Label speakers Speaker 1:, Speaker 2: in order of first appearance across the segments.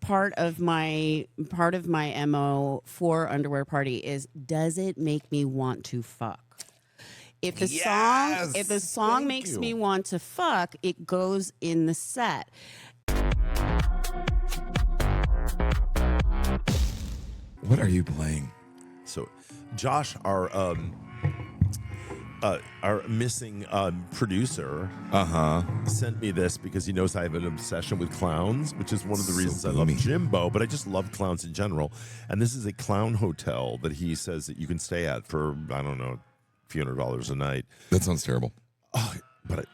Speaker 1: part of my MO for Underwear Party is, does it make me want to fuck? If the song makes me want to fuck, it goes in the set.
Speaker 2: What are you playing?
Speaker 3: So, Josh, our missing producer, sent me this because he knows I have an obsession with clowns, which is one of the reasons I love Jimbo. But I just love clowns in general. And this is a clown hotel that he says that you can stay at for, I don't know, a few $100 a night.
Speaker 2: That sounds terrible.
Speaker 3: Oh, but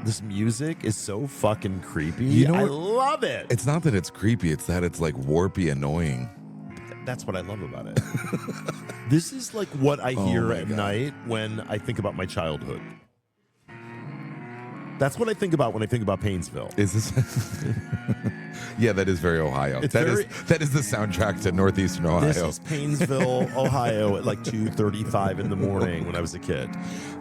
Speaker 3: this music is so fucking creepy. I love it.
Speaker 2: It's not that it's creepy; it's that it's like warpy, annoying.
Speaker 3: That's what I love about it. This is like what I hear at night when I think about my childhood. That's what I think about when I think about Painesville.
Speaker 2: Is this? Yeah, that is very Ohio. That is the soundtrack to Northeastern Ohio.
Speaker 3: This is Painesville, Ohio, at like 2:35 in the morning when I was a kid.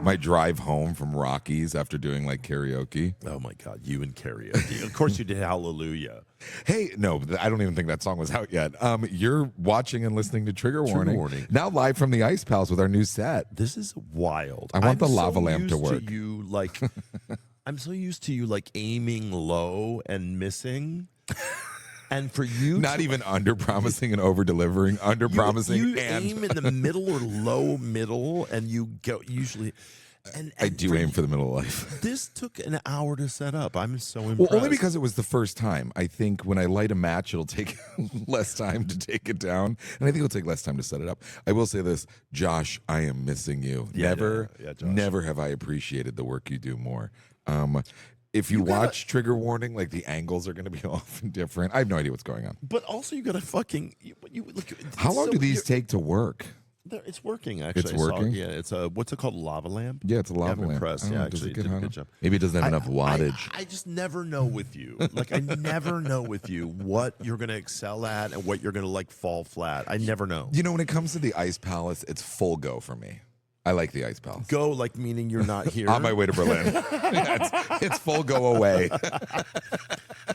Speaker 2: My drive home from Rockies after doing like karaoke.
Speaker 3: Oh my God, you and karaoke. Of course you did Hallelujah.
Speaker 2: Hey, no, I don't even think that song was out yet. You're watching and listening to Trigger Warning. Now live from the Ice Palace with our new set.
Speaker 3: This is wild.
Speaker 2: I want the lava lamp to work.
Speaker 3: I'm so used to you like aiming low and missing. And for you
Speaker 2: not even under promising and over delivering, under promising
Speaker 3: you
Speaker 2: and
Speaker 3: aim in the middle or low middle, and you go usually. And
Speaker 2: I do aim for the middle of life.
Speaker 3: This took an hour to set up. I'm so impressed.
Speaker 2: Well, only because it was the first time. I think when I light a match, it'll take less time to take it down, and I think it'll take less time to set it up. I will say this, Josh, I am missing you. Never have I appreciated the work you do more. If you watch Trigger Warning, like the angles are going to be off and different. I have no idea what's going on.
Speaker 3: But also, you got to fucking. Look,
Speaker 2: how long do these take to work?
Speaker 3: It's working, actually.
Speaker 2: It's working?
Speaker 3: It's a, what's it called, lava lamp?
Speaker 2: Yeah, it's a lava
Speaker 3: I'm
Speaker 2: lamp.
Speaker 3: impressed. Yeah, actually, it did a good job.
Speaker 2: Maybe it doesn't have enough wattage.
Speaker 3: I just never know with you. Like, I never know with you what you're going to excel at and what you're going to, like, fall flat. I never know.
Speaker 2: You know, when it comes to the Ice Palace, it's full go for me. I like the Ice Palace.
Speaker 3: Go, like, meaning you're not here?
Speaker 2: On my way to Berlin. It's full go away.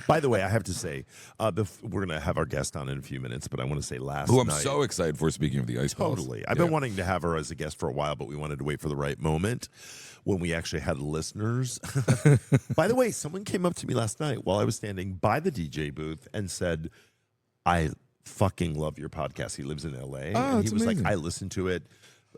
Speaker 3: By the way, I have to say, we're going to have our guest on in a few minutes, but I want to say last
Speaker 2: night.
Speaker 3: I'm
Speaker 2: so excited for, speaking of the Ice Palace.
Speaker 3: Totally. I've been wanting to have her as a guest for a while, but we wanted to wait for the right moment when we actually had listeners. By the way, someone came up to me last night while I was standing by the DJ booth and said, I fucking love your podcast. He lives in L.A. And he was
Speaker 2: amazing.
Speaker 3: like, I listened to it.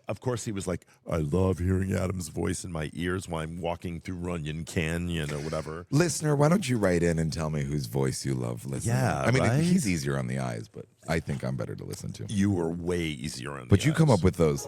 Speaker 3: Of course, he was like, I love hearing Adam's voice in my ears while I'm walking through Runyon Canyon or whatever.
Speaker 2: Listener, why don't you write in and tell me whose voice you love listening?
Speaker 3: Yeah,
Speaker 2: I mean,
Speaker 3: right?
Speaker 2: he's easier on the eyes, but I think I'm better to listen to.
Speaker 3: You were way easier on the eyes.
Speaker 2: But you come up with those.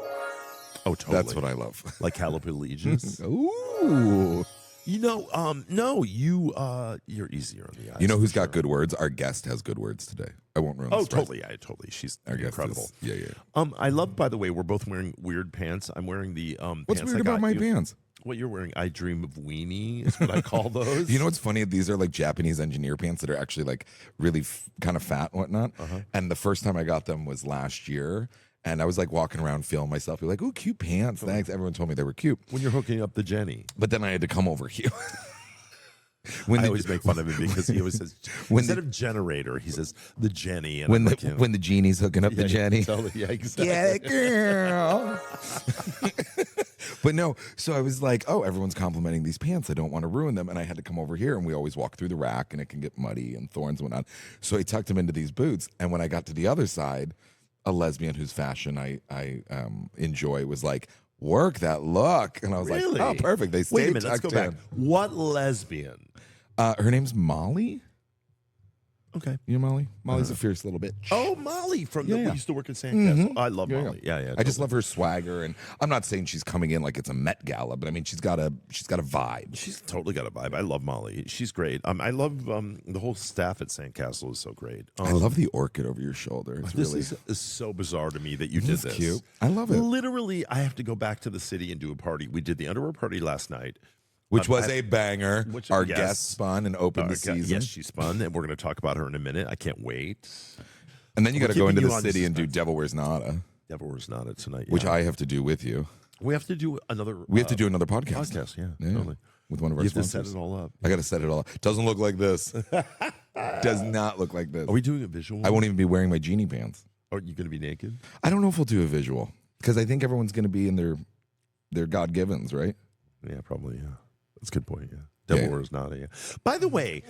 Speaker 3: Oh, totally.
Speaker 2: That's what I love.
Speaker 3: Like Calipollegis.
Speaker 2: Ooh.
Speaker 3: You know, no, you're easier on the eyes.
Speaker 2: You know who's got good words? Our guest has good words today. I won't ruin the surprise.
Speaker 3: Totally. She's
Speaker 2: Our
Speaker 3: incredible.
Speaker 2: Yeah.
Speaker 3: I love, by the way, we're both wearing weird pants. I'm wearing the
Speaker 2: What's
Speaker 3: pants
Speaker 2: weird about my pants?
Speaker 3: What you're wearing, I Dream of Weenie is what I call those.
Speaker 2: You know what's funny? These are like Japanese engineer pants that are actually like really kind of fat and whatnot. And the first time I got them was last year. And I was like walking around feeling myself. You're like, "Ooh, cute pants, thanks." Everyone told me they were cute.
Speaker 3: When you're hooking up the Jenny.
Speaker 2: But then I had to come over here.
Speaker 3: I always make fun of him because he always says, instead of generator, he says the Jenny. And
Speaker 2: when the genie's hooking up the Jenny.
Speaker 3: Yeah, exactly.
Speaker 2: Yeah, girl. But no, so I was like, oh, everyone's complimenting these pants. I don't want to ruin them. And I had to come over here, and we always walk through the rack, and it can get muddy and thorns and whatnot. So I tucked them into these boots. And when I got to the other side, a lesbian whose fashion I enjoy was like, work that look. And I was like, oh, perfect. They stayed
Speaker 3: Wait a minute, let's go back. What lesbian?
Speaker 2: Her name's Molly.
Speaker 3: Okay.
Speaker 2: You know Molly? Molly's a fierce little bitch.
Speaker 3: Oh, Molly from we used to work at Sandcastle. I love Molly. Yeah.
Speaker 2: I just love her swagger, and I'm not saying she's coming in like it's a Met Gala, but I mean she's got a vibe.
Speaker 3: She's totally got a vibe. I love Molly. She's great. I love the whole staff at Sandcastle is so great.
Speaker 2: I love the orchid over your shoulder. It's
Speaker 3: this
Speaker 2: really
Speaker 3: is so bizarre to me that you did this.
Speaker 2: Cute. I love it.
Speaker 3: Literally, I have to go back to the city and do a party. We did the underwear party last night.
Speaker 2: Which was a banger. Our guest spun and opened the season.
Speaker 3: Yes, she spun, and we're going to talk about her in a minute. I can't wait.
Speaker 2: And then you got to go into the city and do Devil Wears Nada.
Speaker 3: Devil Wears Nada tonight.
Speaker 2: Which I have to do with you.
Speaker 3: We have to do another.
Speaker 2: We have to do another podcast.
Speaker 3: Yeah. Totally.
Speaker 2: With one of our
Speaker 3: You
Speaker 2: sponsors.
Speaker 3: have to set it all up.
Speaker 2: I got to set it all up. Doesn't look like this. Does not look like this.
Speaker 3: Are we doing a visual?
Speaker 2: I won't even be wearing my genie pants.
Speaker 3: Are you going to be naked?
Speaker 2: I don't know if we'll do a visual because I think everyone's going to be in their God-givens, right?
Speaker 3: Yeah, probably. Yeah, that's a good point. Yeah. Devil Wears Nada. Yeah. By the way,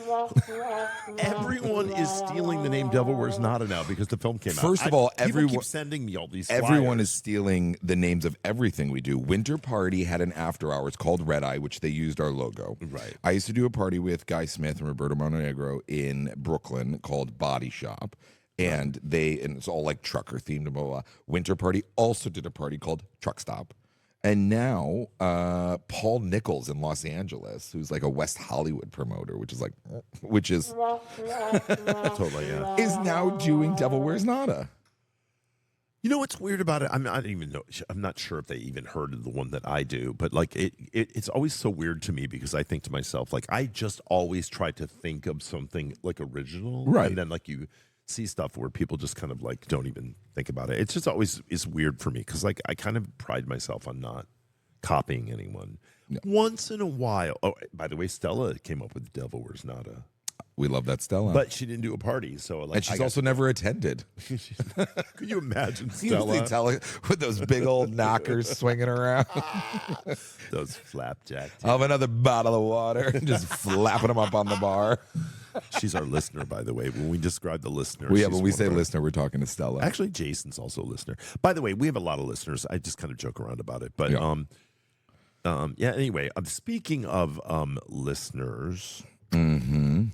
Speaker 3: everyone is stealing the name Devil Wears Nada now because the film came out.
Speaker 2: First of all,
Speaker 3: everyone keeps sending me all these.
Speaker 2: Everyone
Speaker 3: flyers.
Speaker 2: is stealing the names of everything we do. Winter Party had an after hours called Red Eye, which they used our logo.
Speaker 3: Right.
Speaker 2: I used to do a party with Guy Smith and Roberto Montenegro in Brooklyn called Body Shop. And it's all like trucker themed and blah, blah, blah. Winter Party also did a party called Truck Stop. And now Paul Nichols in Los Angeles, who's like a West Hollywood promoter, which is
Speaker 3: totally
Speaker 2: is now doing Devil Wears Nada.
Speaker 3: You know what's weird about it? I don't even know. I'm not sure if they even heard of the one that I do, but like it's always so weird to me because I think to myself, like I just always try to think of something like original,
Speaker 2: right?
Speaker 3: And then like you see stuff where people just kind of like don't even think about it. It's just always is weird for me because like I kind of pride myself on not copying anyone. No. Once in a while. Oh, by the way, Stella came up with Devil Wears Nada.
Speaker 2: We love that Stella,
Speaker 3: but she didn't do a party, so like,
Speaker 2: and she's also never attended.
Speaker 3: Could you imagine Stella
Speaker 2: with those big old knockers swinging around,
Speaker 3: those flapjack?
Speaker 2: I'll have another bottle of water, and just flapping them up on the bar.
Speaker 3: She's our listener, by the way. When we describe the listener,
Speaker 2: when we say listener, we're talking to Stella.
Speaker 3: Actually, Jason's also a listener. By the way, we have a lot of listeners. I just kind of joke around about it, but yeah. Anyway, speaking of listeners.
Speaker 2: Mm-hmm.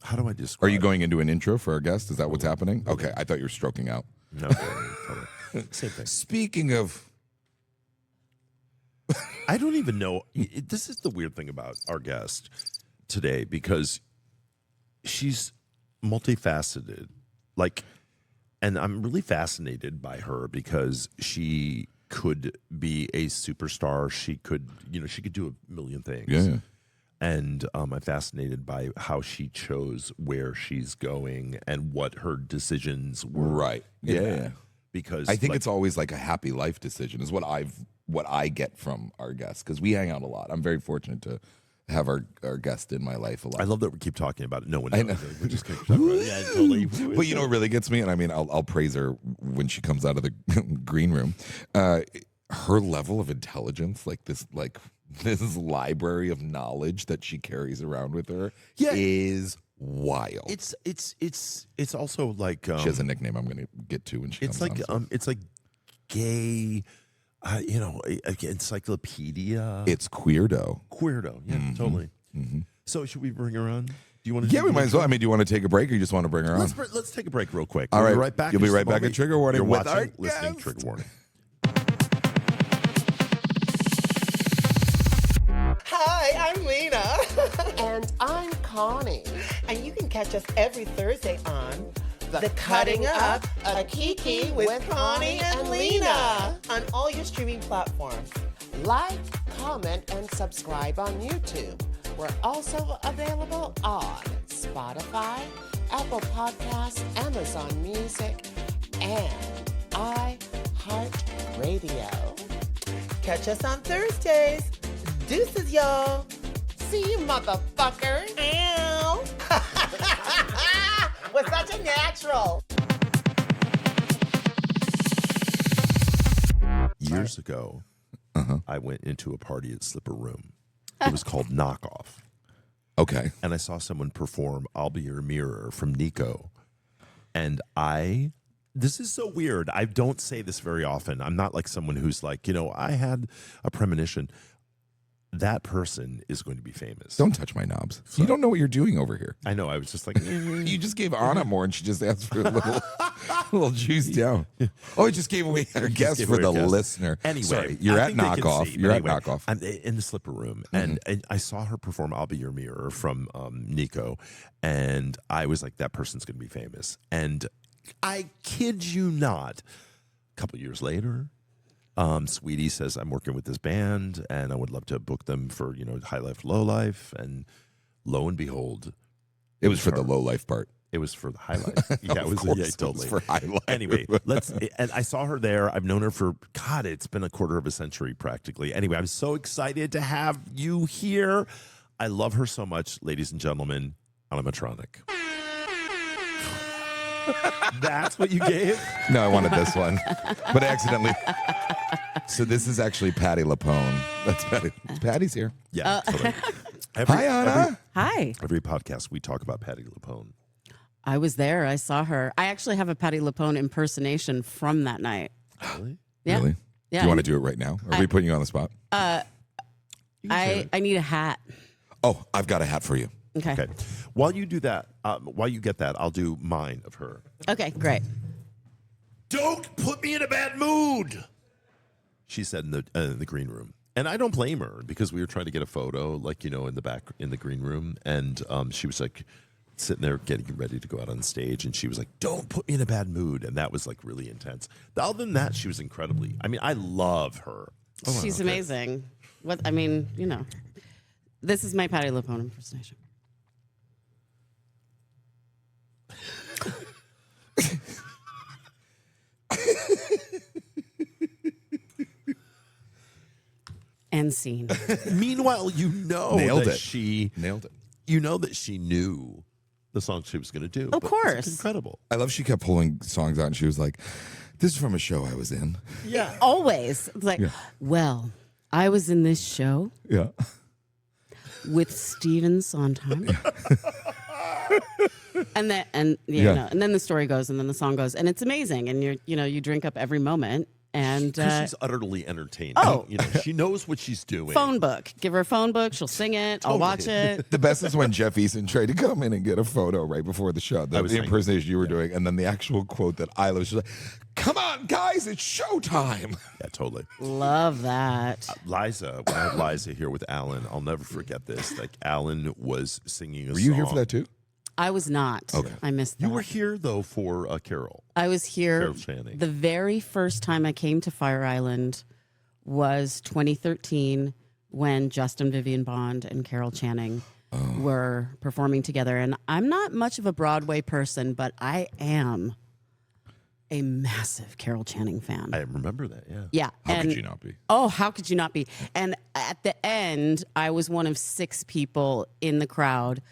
Speaker 3: How do I describe?
Speaker 2: Are you going into an intro for our guest? Is that what's happening? Okay, I thought you were stroking out.
Speaker 3: No, same thing.
Speaker 2: Speaking of,
Speaker 3: I don't even know. This is the weird thing about our guest today because she's multifaceted. Like, and I'm really fascinated by her because she could be a superstar. She could do a million things.
Speaker 2: Yeah.
Speaker 3: And I'm fascinated by how she chose where she's going and what her decisions were.
Speaker 2: Right. Yeah.
Speaker 3: Because
Speaker 2: I think it's always like a happy life decision is what I get from our guests because we hang out a lot. I'm very fortunate to have our guest in my life a lot.
Speaker 3: I love that we keep talking about it. No one knows. I know. We just keep talking about it. Yeah, totally.
Speaker 2: But you know what really gets me? And I mean, I'll praise her when she comes out of the green room. Her level of intelligence, this library of knowledge that she carries around with her is wild.
Speaker 3: It's also like
Speaker 2: she has a nickname I'm going to get to when she comes on.
Speaker 3: It's like gay, encyclopedia.
Speaker 2: It's queerdo.
Speaker 3: Yeah, totally. Mm-hmm. So should we bring her on? Do you want to?
Speaker 2: Yeah, we might as well. I mean, do you want to take a break or you just want to bring her on?
Speaker 3: Let's take a break real quick.
Speaker 2: All right,
Speaker 3: be right back.
Speaker 2: You'll be right back at Trigger Warning.
Speaker 3: You're
Speaker 2: with
Speaker 3: watching,
Speaker 2: our
Speaker 3: listening.
Speaker 2: guest.
Speaker 3: Trigger Warning.
Speaker 4: Hi, I'm Lena.
Speaker 5: And I'm Connie.
Speaker 4: And you can catch us every Thursday on The Cutting Up, a Kiki with Connie and Lena on all your streaming platforms.
Speaker 5: Like, comment, and subscribe on YouTube. We're also available on Spotify, Apple Podcasts, Amazon Music, and iHeartRadio.
Speaker 4: Catch us on Thursdays. Deuces, y'all.
Speaker 5: See you, motherfuckers.
Speaker 4: Ow. Was such a natural.
Speaker 3: Years ago, I went into a party at Slipper Room. It was called Knockoff.
Speaker 2: Okay.
Speaker 3: And I saw someone perform I'll Be Your Mirror from Nico. And this is so weird. I don't say this very often. I'm not like someone who's like, I had a premonition. That person is going to be famous.
Speaker 2: Don't touch my knobs. So, you don't know what you're doing over here.
Speaker 3: I know. I was just like,
Speaker 2: you just gave Ana more, and she just asked for a little juice down. Oh, I just gave away our guest for the listener.
Speaker 3: Anyway,
Speaker 2: sorry, you're at Knockoff. You're at Knockoff.
Speaker 3: I'm in the Slipper Room, and I saw her perform "I'll Be Your Mirror" from Nico, and I was like, that person's going to be famous. And I kid you not, a couple years later. Sweetie says, I'm working with this band and I would love to book them for, high life, low life. And lo and behold,
Speaker 2: it was for the low life part.
Speaker 3: It was for the high life. Yeah, it was totally.
Speaker 2: It was for high life.
Speaker 3: Anyway, and I saw her there. I've known her for, it's been a quarter of a century practically. Anyway, I'm so excited to have you here. I love her so much, ladies and gentlemen. Ana Matronic. That's what you gave?
Speaker 2: No, I wanted this one, but I accidentally. So this is actually Patti LuPone. That's Patti. Patti's here.
Speaker 3: Yeah. Totally.
Speaker 2: Hi, Ana.
Speaker 1: Hi.
Speaker 3: Every podcast we talk about Patti LuPone.
Speaker 1: I was there. I saw her. I actually have a Patti LuPone impersonation from that night.
Speaker 3: Really?
Speaker 1: Yeah.
Speaker 2: Really?
Speaker 1: Yeah.
Speaker 2: Do you want to do it right now? Are we putting you on the spot?
Speaker 1: I need a hat.
Speaker 2: Oh, I've got a hat for you.
Speaker 1: Okay.
Speaker 3: While you do that, while you get that, I'll do mine of her.
Speaker 1: Okay, great.
Speaker 3: Don't put me in a bad mood, she said in the green room. And I don't blame her because we were trying to get a photo, like, in the back in the green room. And she was like sitting there getting ready to go out on stage. And she was like, don't put me in a bad mood. And that was like really intense. Other than that, she was incredibly, I love her.
Speaker 1: She's amazing. This is my Patti LuPone impersonation. End scene.
Speaker 3: Meanwhile,
Speaker 2: Nailed
Speaker 3: that
Speaker 2: it.
Speaker 3: she
Speaker 2: Nailed it.
Speaker 3: You know that she knew the song she was going to do.
Speaker 1: Of
Speaker 3: but
Speaker 1: course.
Speaker 3: it's incredible.
Speaker 2: I love she kept pulling songs out, and she was like, "This is from a show I was in."
Speaker 3: Yeah.
Speaker 1: Always. It's like, well, I was in this show
Speaker 2: Yeah.
Speaker 1: with Steven Sondheim. and then and the story goes and then the song goes and it's amazing and you drink up every moment and
Speaker 3: she's utterly entertaining.
Speaker 1: Oh.
Speaker 3: She knows what she's doing.
Speaker 1: phone book. Give her a phone book, she'll sing it, I'll watch it.
Speaker 2: The best is when Jeff Eason tried to come in and get a photo right before the show, the impersonation you were doing, and then the actual quote that I was just like, "Come on, guys, it's showtime."
Speaker 3: Yeah, totally.
Speaker 1: Love that.
Speaker 3: Liza, when I had Liza here with Alan, I'll never forget this. Like, Alan was singing a song.
Speaker 2: Were you here for that too?
Speaker 1: I was not.
Speaker 2: Okay.
Speaker 1: I missed that.
Speaker 3: You were here, though, for Carol.
Speaker 1: I was here.
Speaker 3: Carol Channing.
Speaker 1: The very first time I came to Fire Island was 2013 when Justin Vivian Bond and Carol Channing were performing together. And I'm not much of a Broadway person, but I am a massive Carol Channing fan.
Speaker 3: I remember that, yeah.
Speaker 1: Yeah.
Speaker 2: How could you not be?
Speaker 1: Oh, how could you not be? And at the end, I was one of 6 people in the crowd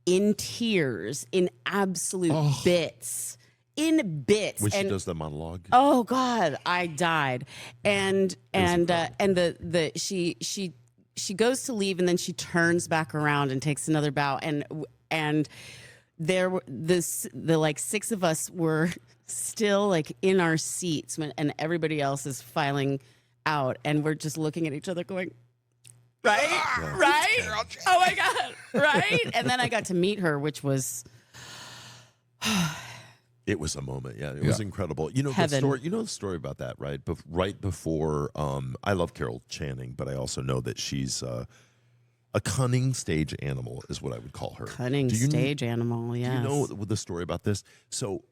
Speaker 1: in tears, in absolute bits. In bits.
Speaker 3: When she does the monologue.
Speaker 1: Oh God, I died. And she goes to leave and then she turns back around and takes another bow and there were the like 6 of us were still like in our seats and everybody else is filing out and we're just looking at each other going, right? Oh my God, right? And then I got to meet her, which was
Speaker 3: It was a moment, yeah. It was incredible. You know the
Speaker 1: Heaven.
Speaker 3: story. You know the story about that, right? Right before, I love Carol Channing, but I also know that she's a cunning stage animal, is what I would call her.
Speaker 1: cunning stage animal. Yes.
Speaker 3: Do you know the story about this? So,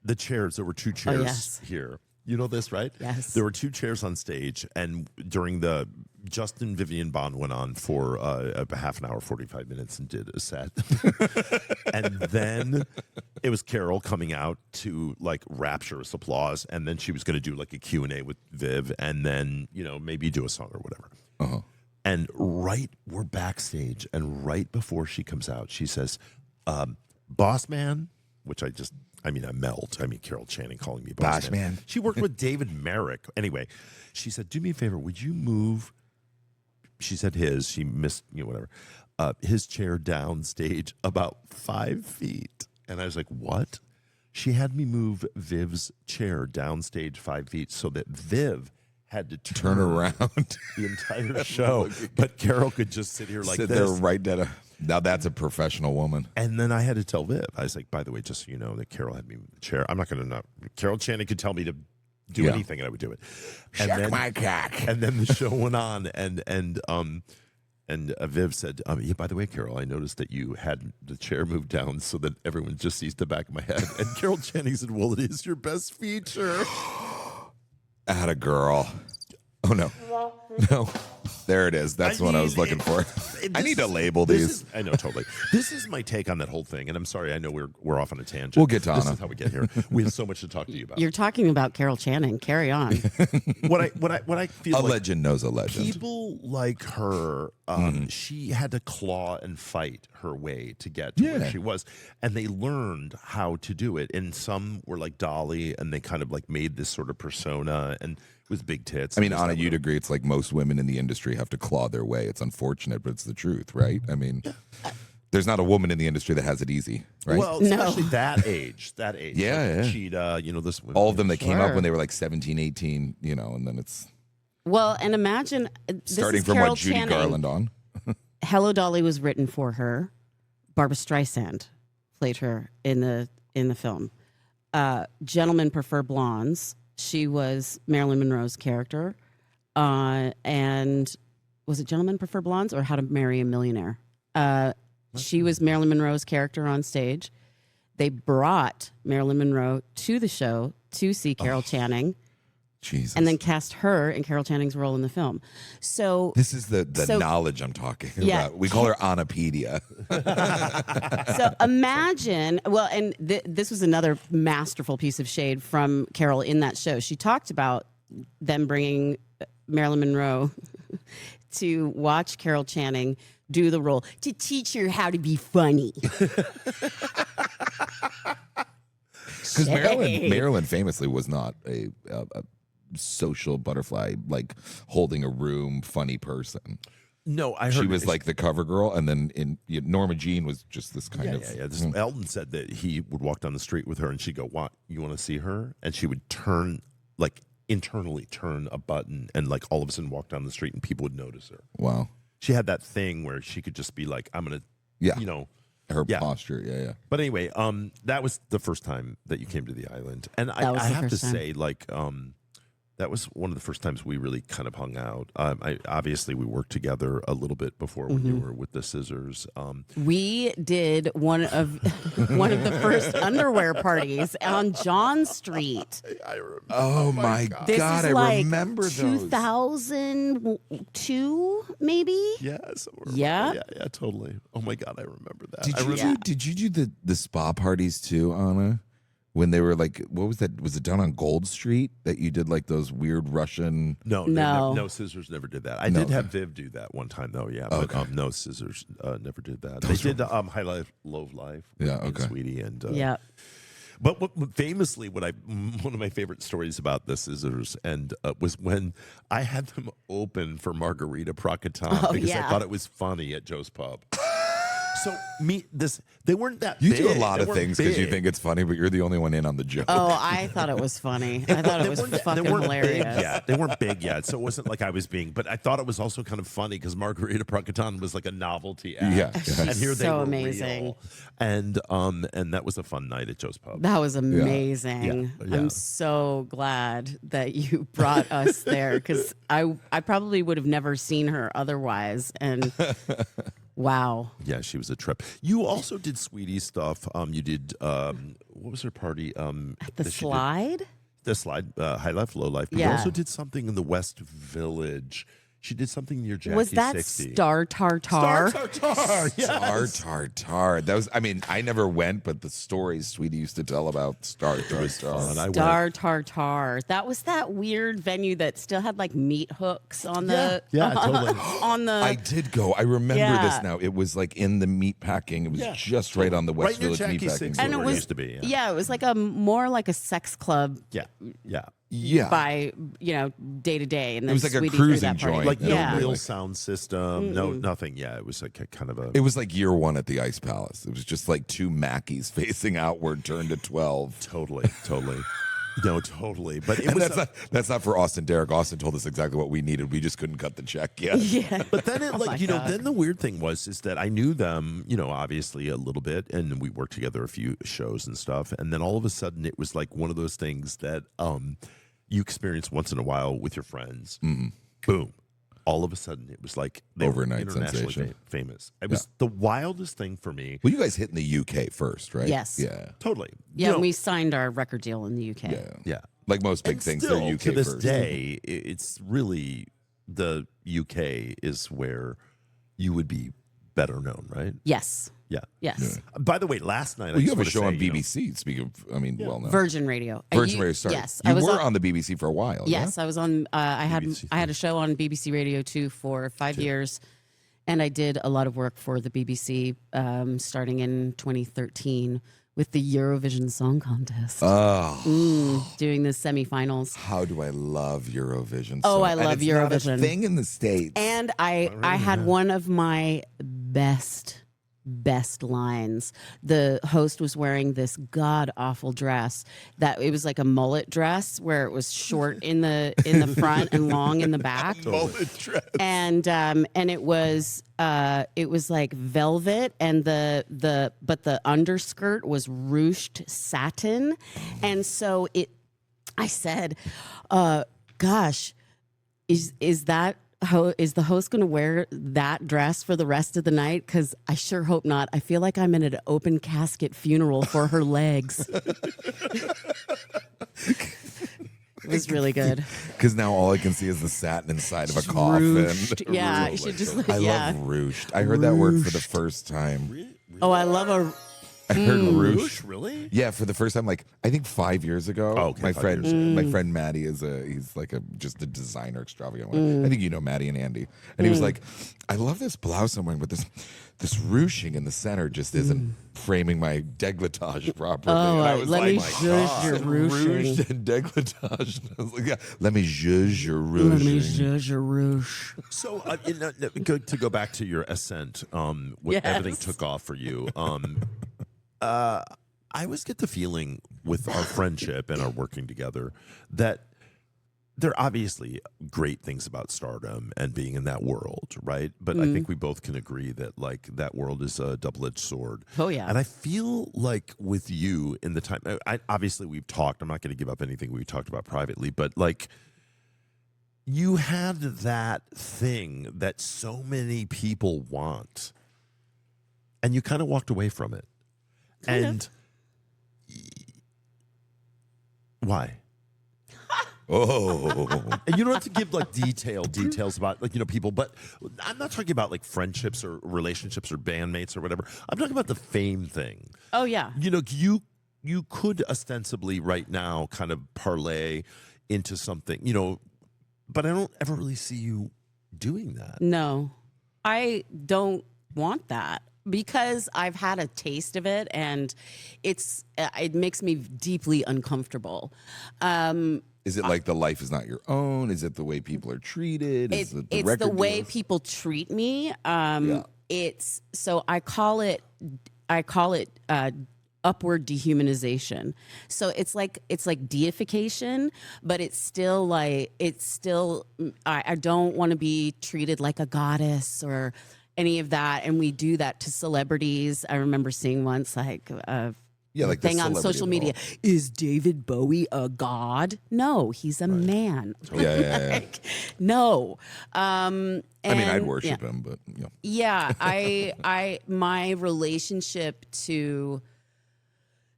Speaker 3: the chairs. There were 2 chairs
Speaker 1: yes.
Speaker 3: here. You know this, right?
Speaker 1: Yes.
Speaker 3: There were 2 chairs on stage, and during the Justin Vivian Bond went on for a half an hour, 45 minutes, and did a set. And then it was Carol coming out to like rapturous applause, and then she was going to do like a Q&A with Viv, and then maybe do a song or whatever.
Speaker 2: Uh-huh.
Speaker 3: And we're backstage, and right before she comes out, she says, "Boss man," which I melt. Carol Channing calling me boss man. She worked with David Merrick. Anyway, she said, "Do me a favor, would you move?" She said she missed, whatever, his chair downstage about 5 feet. And I was like, what? She had me move Viv's chair downstage 5 feet so that Viv had to
Speaker 2: Turn around.
Speaker 3: the entire show. But Carol could just sit here like
Speaker 2: Sit
Speaker 3: this.
Speaker 2: there right dead. Now that's a professional woman.
Speaker 3: And then I had to tell Viv. I was like, by the way, just so you know, that Carol had me move the chair. I'm not going to not. Carol Channing could tell me to do anything, and I would do it.
Speaker 2: Check my cock.
Speaker 3: And then the show went on, and Viv said, yeah, by the way, Carol, I noticed that you had the chair moved down so that everyone just sees the back of my head. And Carol Channing said, well, it is your best feature.
Speaker 2: Atta girl. Oh no. No. There it is. That's what I was looking for. I need to label these.
Speaker 3: I know, totally. This is my take on that whole thing, and I'm sorry. I know we're off on a tangent.
Speaker 2: We'll get to
Speaker 3: This
Speaker 2: Anna.
Speaker 3: is how we get here. We have so much to talk to you about.
Speaker 1: You're talking about Carol Channing. Carry on.
Speaker 3: What I feel
Speaker 2: A
Speaker 3: like
Speaker 2: legend knows a legend.
Speaker 3: people like her, she had to claw and fight her way to get to where she was, and they learned how to do it. And some were like Dolly, and they kind of like made this sort of persona and with big tits.
Speaker 2: I mean, Anna, you'd agree it's like most women in the industry have to claw their way. It's unfortunate, but it's the truth, right? I mean, there's not a woman in the industry that has it easy, right?
Speaker 3: Well, especially that age.
Speaker 2: Yeah,
Speaker 3: like
Speaker 2: yeah.
Speaker 3: Cheetah, this women.
Speaker 2: All of them that came up
Speaker 1: Sure.
Speaker 2: when they were like 17, 18, and then it's
Speaker 1: Well, and imagine this
Speaker 2: starting
Speaker 1: is
Speaker 2: from
Speaker 1: Carol
Speaker 2: what Judy
Speaker 1: Channing.
Speaker 2: Garland on.
Speaker 1: Hello, Dolly was written for her. Barbra Streisand played her in the film. Gentlemen Prefer Blondes. She was Marilyn Monroe's character. And was it Gentlemen Prefer Blondes or How to Marry a Millionaire? She was Marilyn Monroe's character on stage. They brought Marilyn Monroe to the show to see Carol Channing.
Speaker 2: Jesus.
Speaker 1: And then cast her in Carol Channing's role in the film. So
Speaker 2: This is the
Speaker 1: So-
Speaker 2: knowledge I'm talking
Speaker 1: Yeah.
Speaker 2: about. We call her Anapedia.
Speaker 1: So imagine, well, and this was another masterful piece of shade from Carol in that show. She talked about them bringing Marilyn Monroe to watch Carol Channing do the role to teach her how to be funny.
Speaker 2: Because Marilyn famously was not a social butterfly, like holding a room, funny person.
Speaker 3: No, I heard
Speaker 2: She was like the cover girl, and then Norma Jean was just this kind of.
Speaker 3: Elton said that he would walk down the street with her, and she'd go, "What? You want to see her?" And she would internally turn a button, and like all of a sudden walk down the street, and people would notice her.
Speaker 2: Wow.
Speaker 3: She had that thing where she could just be like, "I'm gonna,"
Speaker 2: Her posture, yeah.
Speaker 3: But anyway, that was the first time that you came to the island, and I
Speaker 1: was the
Speaker 3: have to
Speaker 1: first time.
Speaker 3: say, that was one of the first times we really kind of hung out. Obviously, we worked together a little bit before when you were with the Scissors.
Speaker 1: We did one of the first underwear parties on John Street.
Speaker 3: I remember.
Speaker 2: Oh my God,
Speaker 1: This is
Speaker 2: I
Speaker 1: like
Speaker 2: remember those.
Speaker 1: 2002, maybe.
Speaker 3: Yeah, somewhere around
Speaker 1: Yeah?
Speaker 3: there. Yeah, totally. Oh my God, I remember that.
Speaker 2: Did you do the spa parties too, Anna? When they were like, what was that? Was it down on Gold Street that you did like those weird Russian?
Speaker 3: No, Scissors never did that. I
Speaker 2: No.
Speaker 3: did have Viv do that one time though. Yeah, but no, Scissors never did that. They did High Life, Low Life.
Speaker 2: Yeah,
Speaker 3: with
Speaker 2: okay.
Speaker 3: Sweetie and
Speaker 1: Yeah.
Speaker 3: But famously, one of my favorite stories about the Scissors and was when I had them open for Margarita Procaton because I thought it was funny at Joe's Pub. So they weren't that
Speaker 2: You
Speaker 3: big.
Speaker 2: do a lot
Speaker 3: They
Speaker 2: of
Speaker 3: weren't
Speaker 2: things because you
Speaker 3: big.
Speaker 2: think it's funny, but you're the only one in on the joke.
Speaker 1: Oh, I thought it was funny. I thought it was fucking
Speaker 3: they weren't
Speaker 1: hilarious.
Speaker 3: Big yet. They weren't big yet, so it wasn't like I was being. But I thought it was also kind of funny because Margarita Procaton was like a novelty act.
Speaker 2: Yeah.
Speaker 3: And here they
Speaker 1: So
Speaker 3: were
Speaker 1: amazing.
Speaker 3: real. And that was a fun night at Joe's Pub.
Speaker 1: That was amazing.
Speaker 3: Yeah.
Speaker 1: I'm so glad that you brought us there because I probably would have never seen her otherwise. And wow.
Speaker 3: Yeah, she was a trip. You also did Sweetie stuff. You did what was her party?
Speaker 1: The
Speaker 3: that she did?
Speaker 1: slide?
Speaker 3: The slide, High Life, Low Life. But you
Speaker 1: Yeah.
Speaker 3: also did something in the West Village. She did something near Jackie
Speaker 1: Was that
Speaker 3: 60.
Speaker 1: Star Tartar?
Speaker 3: Star Tartar. Yes.
Speaker 2: Star Tartar. That was. I mean, I never went, but the stories Sweetie used to tell about Star Tartar.
Speaker 3: fun. I went.
Speaker 1: Star Tartar. That was that weird venue that still had like meat hooks on the
Speaker 3: totally.
Speaker 1: on the.
Speaker 2: I did go. I remember
Speaker 1: Yeah.
Speaker 2: this now. It was like in the meat packing. It was just right on the West
Speaker 3: Right near
Speaker 2: Village
Speaker 3: Jackie
Speaker 2: meat packing.
Speaker 3: 60.
Speaker 1: and it
Speaker 3: where it
Speaker 1: was
Speaker 3: used to be,
Speaker 1: it was like more like a sex club
Speaker 3: Yeah.
Speaker 2: Yeah.
Speaker 1: by day to day, and then
Speaker 2: It was like a
Speaker 1: Sweetie threw
Speaker 2: cruising
Speaker 1: that party.
Speaker 2: joint.
Speaker 3: Like
Speaker 1: yeah.
Speaker 3: no real sound system, no nothing. Yeah, it was like a kind of a.
Speaker 2: It was like year one at the Ice Palace. It was just like two Mackies facing outward, turned to 12.
Speaker 3: Totally. No, totally. But it
Speaker 2: And
Speaker 3: was.
Speaker 2: that's not for Austin Derrick. Austin told us exactly what we needed. We just couldn't cut the check yet.
Speaker 1: Yeah.
Speaker 3: But then it
Speaker 1: my God.
Speaker 3: then the weird thing was that I knew them, obviously a little bit, and we worked together a few shows and stuff, and then all of a sudden it was like one of those things that you experience once in a while with your friends. Boom. All of a sudden it was like they
Speaker 2: Overnight
Speaker 3: were internationally
Speaker 2: sensation.
Speaker 3: famous. It was the wildest thing for me.
Speaker 2: Well, you guys hit in the UK first, right?
Speaker 1: Yes.
Speaker 2: Yeah.
Speaker 3: Totally.
Speaker 1: Yeah, and we signed our record deal in the UK.
Speaker 2: Yeah.
Speaker 3: Yeah.
Speaker 2: Like most big
Speaker 3: And
Speaker 2: things,
Speaker 3: still,
Speaker 2: they're UK
Speaker 3: to this
Speaker 2: first.
Speaker 3: day, it's really the UK is where you would be better known, right?
Speaker 1: Yes.
Speaker 3: Yeah.
Speaker 1: Yes.
Speaker 3: By the way, last night
Speaker 2: Well, you have a show on BBC. Speaking of, well known.
Speaker 1: Virgin Radio.
Speaker 2: Virgin Radio. Sorry.
Speaker 1: Yes.
Speaker 2: You were on the BBC for a while.
Speaker 1: Yes,
Speaker 2: yeah?
Speaker 1: I was on. I had
Speaker 3: BBC
Speaker 1: a show on BBC Radio 2 for 5 years, and I did a lot of work for the BBC starting in 2013 with the Eurovision Song Contest. Doing the semifinals.
Speaker 2: How do I love Eurovision?
Speaker 1: Oh,
Speaker 2: so
Speaker 1: I love
Speaker 2: and it's
Speaker 1: Eurovision.
Speaker 2: Not a thing in the States.
Speaker 1: And I had one of my best lines. The host was wearing this god awful dress that it was like a mullet dress where it was short in the front and long in the back.
Speaker 3: Mullet dress.
Speaker 1: And it was like velvet, and but the underskirt was ruched satin, and so I said, gosh, is the host going to wear that dress for the rest of the night? Because I sure hope not. I feel like I'm in an open casket funeral for her legs. It was really good.
Speaker 2: Because now all I can see is the satin inside of a coffin.
Speaker 1: Ruched. Yeah, you should just
Speaker 2: I love ruched. I heard that word for the first time.
Speaker 1: Oh, I love a.
Speaker 2: I heard ruched.
Speaker 3: Rush, really?
Speaker 2: Yeah, for the first time, like I think 5 years ago.
Speaker 3: Oh, okay,
Speaker 2: my
Speaker 3: 5
Speaker 2: friend,
Speaker 3: years ago.
Speaker 2: my friend Maddie he's like just a designer extravagant one. I think you know Maddie and Andy, and he was like, "I love this blouse I'm wearing, but this ruching in the center just isn't framing my décolletage properly."
Speaker 1: Oh,
Speaker 2: and I was
Speaker 1: let
Speaker 2: like,
Speaker 1: me judge your ruching.
Speaker 2: Rouged and décolletage. And I was like, yeah, let me judge your ruching.
Speaker 1: Let me judge your ruche.
Speaker 3: So, to go back to your ascent, when
Speaker 1: Yes.
Speaker 3: everything took off for you, I always get the feeling with our friendship and our working together that there are obviously great things about stardom and being in that world, right? But I think we both can agree that like that world is a double-edged sword.
Speaker 1: Oh, yeah.
Speaker 3: And I feel like with you in the time, obviously we've talked. I'm not going to give up anything we talked about privately, but like you had that thing that so many people want, and you kind of walked away from it. And why?
Speaker 2: Oh,
Speaker 3: And you don't have to give like details about like people, but I'm not talking about like friendships or relationships or bandmates or whatever. I'm talking about the fame thing.
Speaker 1: Oh yeah.
Speaker 3: You could ostensibly right now kind of parlay into something, but I don't ever really see you doing that.
Speaker 1: No, I don't want that. Because I've had a taste of it, and it makes me deeply uncomfortable.
Speaker 2: is it like the life is not your own? Is it the way people are treated? Is it
Speaker 1: it's the way people treat me. It's so I call it upward dehumanization. So it's like deification, but it's still I don't want to be treated like a goddess or any of that, and we do that to celebrities. I remember seeing once like
Speaker 2: like
Speaker 1: thing
Speaker 2: the
Speaker 1: on
Speaker 2: celebrity
Speaker 1: social
Speaker 2: of it
Speaker 1: media. Is David Bowie a god? No, he's a man.
Speaker 2: Yeah.
Speaker 1: Like, no.
Speaker 2: I mean, I'd worship him, but
Speaker 1: yeah, my relationship to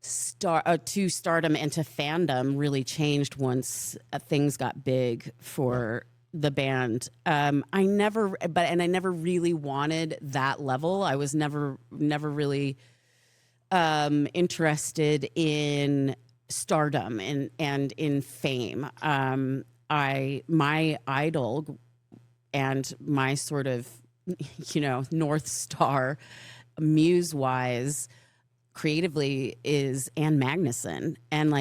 Speaker 1: stardom and to fandom really changed once things got big for the band. I never really wanted that level. I was never really interested in stardom and in fame. My idol and my sort of North Star muse-wise creatively is Anne Magnuson, and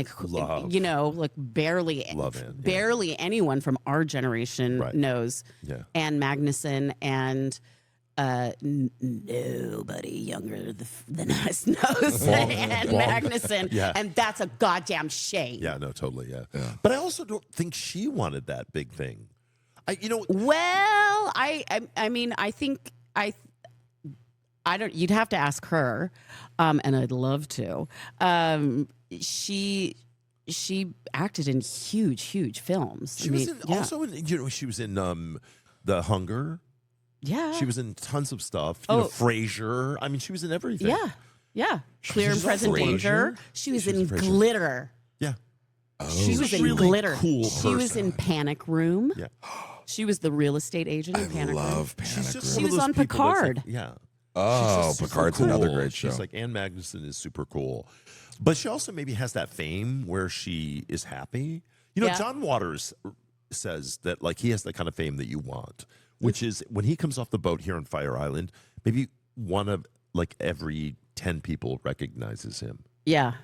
Speaker 1: barely anyone from our generation knows Anne Magnuson, and nobody younger than us knows Anne Magnuson, and that's a goddamn shame.
Speaker 3: Yeah, no, totally, yeah. But I also don't think she wanted that big thing.
Speaker 1: Well, I mean, I think I don't. You'd have to ask her, and I'd love to. She acted in huge films.
Speaker 3: She was also in. She was in The Hunger.
Speaker 1: Yeah,
Speaker 3: she was in tons of stuff. Frasier. I mean, she was in everything.
Speaker 1: Yeah. Clear and Present Danger. She was in Glitter.
Speaker 3: Yeah.
Speaker 1: She was in
Speaker 3: really
Speaker 1: Glitter.
Speaker 3: Cool
Speaker 1: she was in Panic Room.
Speaker 3: Yeah.
Speaker 1: She was the real estate agent in Panic Room.
Speaker 2: I love Panic
Speaker 3: She's
Speaker 2: Room.
Speaker 3: just
Speaker 1: She
Speaker 3: one of
Speaker 1: was
Speaker 3: those
Speaker 1: on
Speaker 3: people that's
Speaker 1: Picard.
Speaker 3: Like, yeah.
Speaker 2: Oh,
Speaker 3: She's just super
Speaker 2: Picard's another
Speaker 3: cool.
Speaker 2: great show.
Speaker 3: She's like, Ann Magnuson is super cool. But she also maybe has that fame where she is happy. You know,
Speaker 1: Yeah.
Speaker 3: John Waters says that like he has the kind of fame that you want, which is when he comes off the boat here on Fire Island, maybe one of like every 10 people recognizes him.
Speaker 1: Yeah.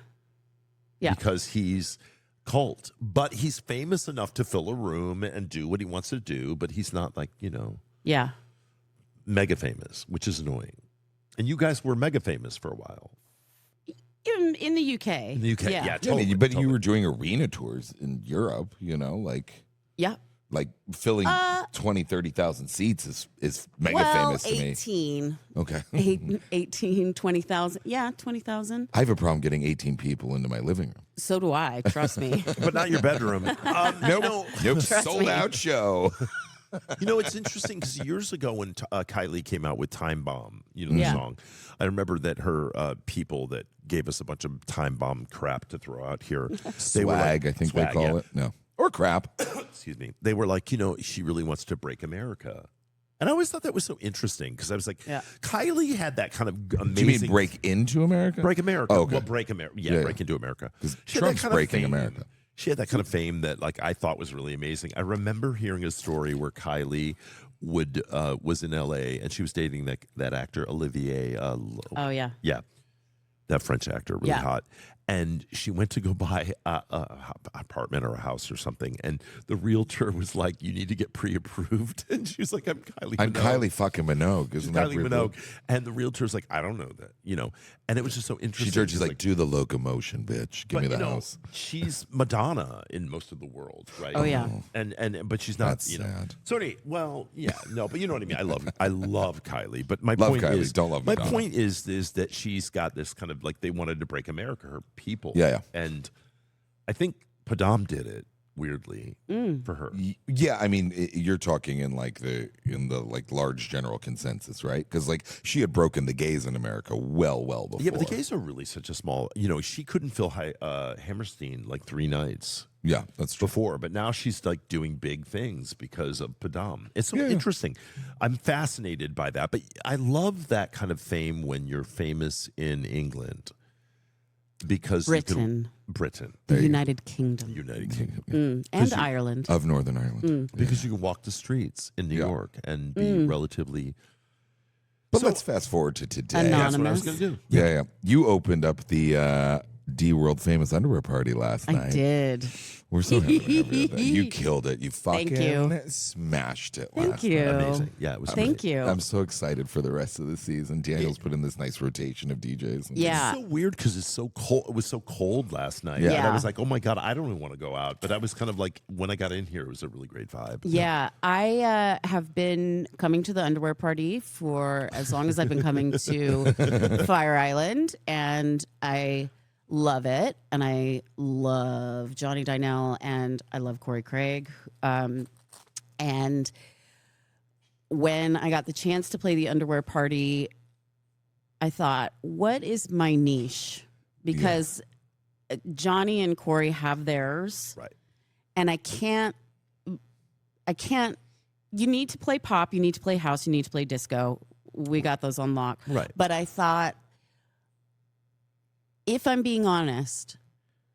Speaker 1: Yeah.
Speaker 3: Because he's cult. But he's famous enough to fill a room and do what he wants to do, but he's not like, you know,
Speaker 1: Yeah.
Speaker 3: mega famous, which is annoying. And you guys were mega famous for a while.
Speaker 1: In the UK.
Speaker 3: In the UK, yeah,
Speaker 2: Yeah,
Speaker 3: totally.
Speaker 2: but
Speaker 3: totally.
Speaker 2: you were doing arena tours in Europe, you know, like
Speaker 1: Yeah.
Speaker 2: filling 20, 30,000 seats is mega
Speaker 1: Well,
Speaker 2: famous to me.
Speaker 1: 18.
Speaker 2: Okay.
Speaker 1: 18, 20,000. Yeah, 20,000.
Speaker 2: I have a problem getting 18 people into my living room.
Speaker 1: So do I. Trust me.
Speaker 3: But not your bedroom.
Speaker 2: Nope.
Speaker 1: Trust
Speaker 2: Sold
Speaker 1: me.
Speaker 2: out show.
Speaker 3: You know, it's interesting because years ago when Kylie came out with Time Bomb, you know, the
Speaker 1: Yeah.
Speaker 3: song, I remember that her people that gave us a bunch of Time Bomb crap to throw out here. They were
Speaker 2: Swag,
Speaker 3: like,
Speaker 2: I think
Speaker 3: swag,
Speaker 2: they call
Speaker 3: yeah.
Speaker 2: it. No. Or crap.
Speaker 3: Excuse me. They were like, you know, she really wants to break America. And I always thought that was so interesting because I was like,
Speaker 1: Yeah.
Speaker 3: Kylie had that kind of amazing.
Speaker 2: Do you mean break into America?
Speaker 3: Break America.
Speaker 2: Oh, okay.
Speaker 3: Well, break America. Yeah,
Speaker 2: Yeah,
Speaker 3: break into America.
Speaker 2: 'Cause
Speaker 3: She had that
Speaker 2: Trump's
Speaker 3: kind of
Speaker 2: breaking
Speaker 3: fame.
Speaker 2: America.
Speaker 3: She had that kind of fame that like I thought was really amazing. I remember hearing a story where Kylie was in LA and she was dating that actor Olivier.
Speaker 1: Oh, yeah.
Speaker 3: Yeah, that French actor, really
Speaker 1: Yeah.
Speaker 3: hot. And she went to go buy a apartment or a house or something, and the realtor was like, "You need to get pre-approved." And she was like, "I'm Kylie.
Speaker 2: I'm
Speaker 3: Minogue."
Speaker 2: Kylie fucking Minogue. Isn't that
Speaker 3: Kylie
Speaker 2: weird?
Speaker 3: Minogue. And the realtor's like, "I don't know that," you know. And it was just so interesting.
Speaker 2: She's like, do the locomotion, bitch. Give
Speaker 3: but,
Speaker 2: me the
Speaker 3: you know,
Speaker 2: house.
Speaker 3: she's Madonna in most of the world, right?
Speaker 1: Oh, yeah.
Speaker 3: And but she's not.
Speaker 2: That's
Speaker 3: you know.
Speaker 2: sad.
Speaker 3: So anyway, well, yeah, no, but you know what I mean. I love Kylie, but my
Speaker 2: Love
Speaker 3: point
Speaker 2: Kylie,
Speaker 3: is,
Speaker 2: don't love
Speaker 3: my
Speaker 2: Madonna.
Speaker 3: point is that she's got this kind of like they wanted to break America, her people.
Speaker 2: Yeah.
Speaker 3: And I think Padam did it weirdly
Speaker 1: Mm.
Speaker 3: for her.
Speaker 2: Yeah, I mean, you're talking in the large general consensus, right? Because like she had broken the gays in America well before.
Speaker 3: Yeah, but the gays are really such a small. You know, she couldn't fill Hammerstein like 3 nights.
Speaker 2: Yeah, that's true.
Speaker 3: Before, but now she's like doing big things because of Padam. It's so
Speaker 2: Yeah.
Speaker 3: interesting. I'm fascinated by that, but I love that kind of fame when you're famous in England because
Speaker 1: Britain.
Speaker 3: Britain,
Speaker 1: The United Kingdom.
Speaker 3: United Kingdom,
Speaker 1: And
Speaker 3: you-
Speaker 1: Ireland.
Speaker 2: Of Northern Ireland.
Speaker 3: because you can walk the streets in New
Speaker 2: Yeah.
Speaker 3: York and be relatively.
Speaker 2: But
Speaker 3: So-
Speaker 2: let's fast forward to today.
Speaker 1: Anonymous.
Speaker 3: That's what I was going to do.
Speaker 2: Yeah. You opened up the D World Famous Underwear Party last
Speaker 1: I
Speaker 2: night.
Speaker 1: did.
Speaker 2: We're so happy to have you. You killed it. You fucking
Speaker 1: Thank you.
Speaker 2: smashed it
Speaker 1: Thank
Speaker 2: last
Speaker 1: you.
Speaker 2: night.
Speaker 3: Amazing. Yeah, it was.
Speaker 1: Thank
Speaker 3: great.
Speaker 1: you.
Speaker 2: I'm so excited for the rest of the season. Daniel's put in this nice rotation of DJs.
Speaker 1: Yeah.
Speaker 3: It's so weird because it's so cold. It was so cold last night.
Speaker 2: Yeah.
Speaker 3: And I
Speaker 1: Yeah.
Speaker 3: was like, oh my God, I don't even want to go out. But I was kind of like, when I got in here, it was a really great vibe.
Speaker 1: Yeah, I have been coming to the underwear party for as long as I've been coming to Fire Island, and I love it. And I love Johnny Dynell, and I love Corey Craig. And when I got the chance to play the underwear party, I thought, what is my niche? Because Johnny and Corey have theirs.
Speaker 3: Right.
Speaker 1: And I can't, you need to play pop, you need to play house, you need to play disco. We got those on lock.
Speaker 3: Right.
Speaker 1: But I thought, if I'm being honest,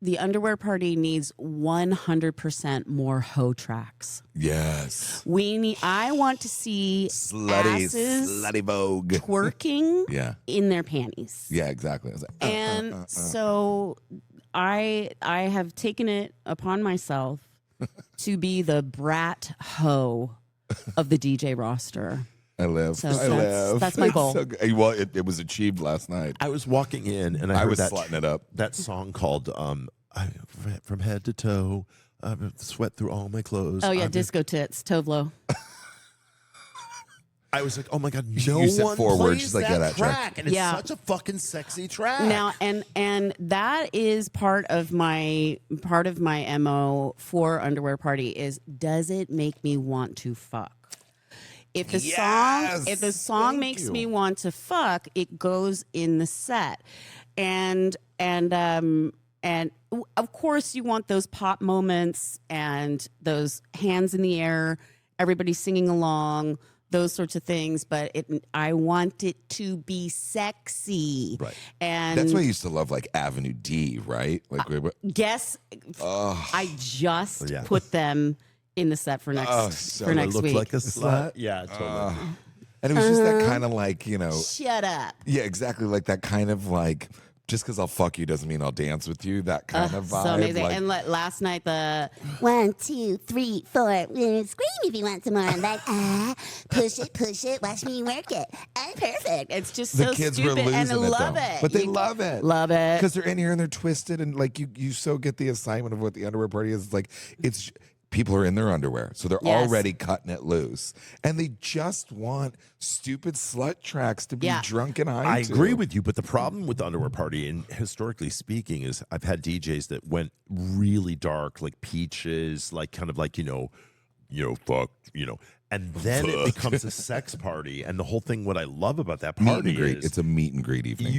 Speaker 1: the underwear party needs 100% more hoe tracks.
Speaker 2: Yes.
Speaker 1: I want to see asses
Speaker 2: Vogue.
Speaker 1: twerking
Speaker 2: Yeah.
Speaker 1: in their panties.
Speaker 2: Yeah, exactly. I was like,
Speaker 1: And so I have taken it upon myself to be the brat hoe of the DJ roster.
Speaker 2: I live.
Speaker 1: So
Speaker 2: I live.
Speaker 1: that's my goal.
Speaker 2: So good. Well, it was achieved last night.
Speaker 3: I was walking in and I
Speaker 2: I
Speaker 3: heard
Speaker 2: was
Speaker 3: that,
Speaker 2: slutting it up.
Speaker 3: that song called From Head to Toe, Sweat Through All My Clothes.
Speaker 1: Oh, yeah,
Speaker 3: I'm-
Speaker 1: disco tits, Tovlo.
Speaker 3: I was like, oh my God,
Speaker 2: You
Speaker 3: no
Speaker 2: said
Speaker 3: one
Speaker 2: 4 words.
Speaker 3: plays
Speaker 2: She's like,
Speaker 3: that
Speaker 2: yeah, that track.
Speaker 3: track. And it's
Speaker 1: Yeah.
Speaker 3: such a fucking sexy track.
Speaker 1: Now, and that is part of my MO for underwear party is, does it make me want to fuck? If the
Speaker 2: Yes!
Speaker 1: song
Speaker 2: Thank
Speaker 1: makes
Speaker 2: you.
Speaker 1: me want to fuck, it goes in the set. And of course you want those pop moments and those hands in the air everybody's singing along, those sorts of things, but I want it to be sexy.
Speaker 2: Right.
Speaker 1: And
Speaker 2: that's why I used to love like Avenue D, right? Like,
Speaker 1: guess I just put them in the set for next
Speaker 3: Looked
Speaker 1: week.
Speaker 3: like a slut. Yeah, totally.
Speaker 2: and it was just that kind of like, you know.
Speaker 1: Shut up.
Speaker 2: Yeah, exactly. Like that kind of like, just because I'll fuck you doesn't mean I'll dance with you. That kind of vibe.
Speaker 1: So amazing.
Speaker 2: Like,
Speaker 1: and last night, the
Speaker 6: 1, 2, 3, 4. Scream if you want some more. I'm like, push it, watch me work it. I'm perfect.
Speaker 1: it's just
Speaker 2: the
Speaker 1: so
Speaker 2: kids
Speaker 1: stupid,
Speaker 2: were losing
Speaker 1: and I love
Speaker 2: though.
Speaker 1: it.
Speaker 2: But they love it.
Speaker 1: Love it.
Speaker 2: Because they're in here and they're twisted, and like you so get the assignment of what the underwear party is. It's like it's people are in their underwear, so they're already cutting it loose, and they just want stupid slut tracks to be drunk and high.
Speaker 3: I agree with you, but the problem with the underwear party, and historically speaking, is I've had DJs that went really dark, like Peaches, like kind of like fuck, and then it becomes a sex party, and the whole thing. What I love about that party
Speaker 2: meet and greet.
Speaker 3: is
Speaker 2: It's a meet and greet evening.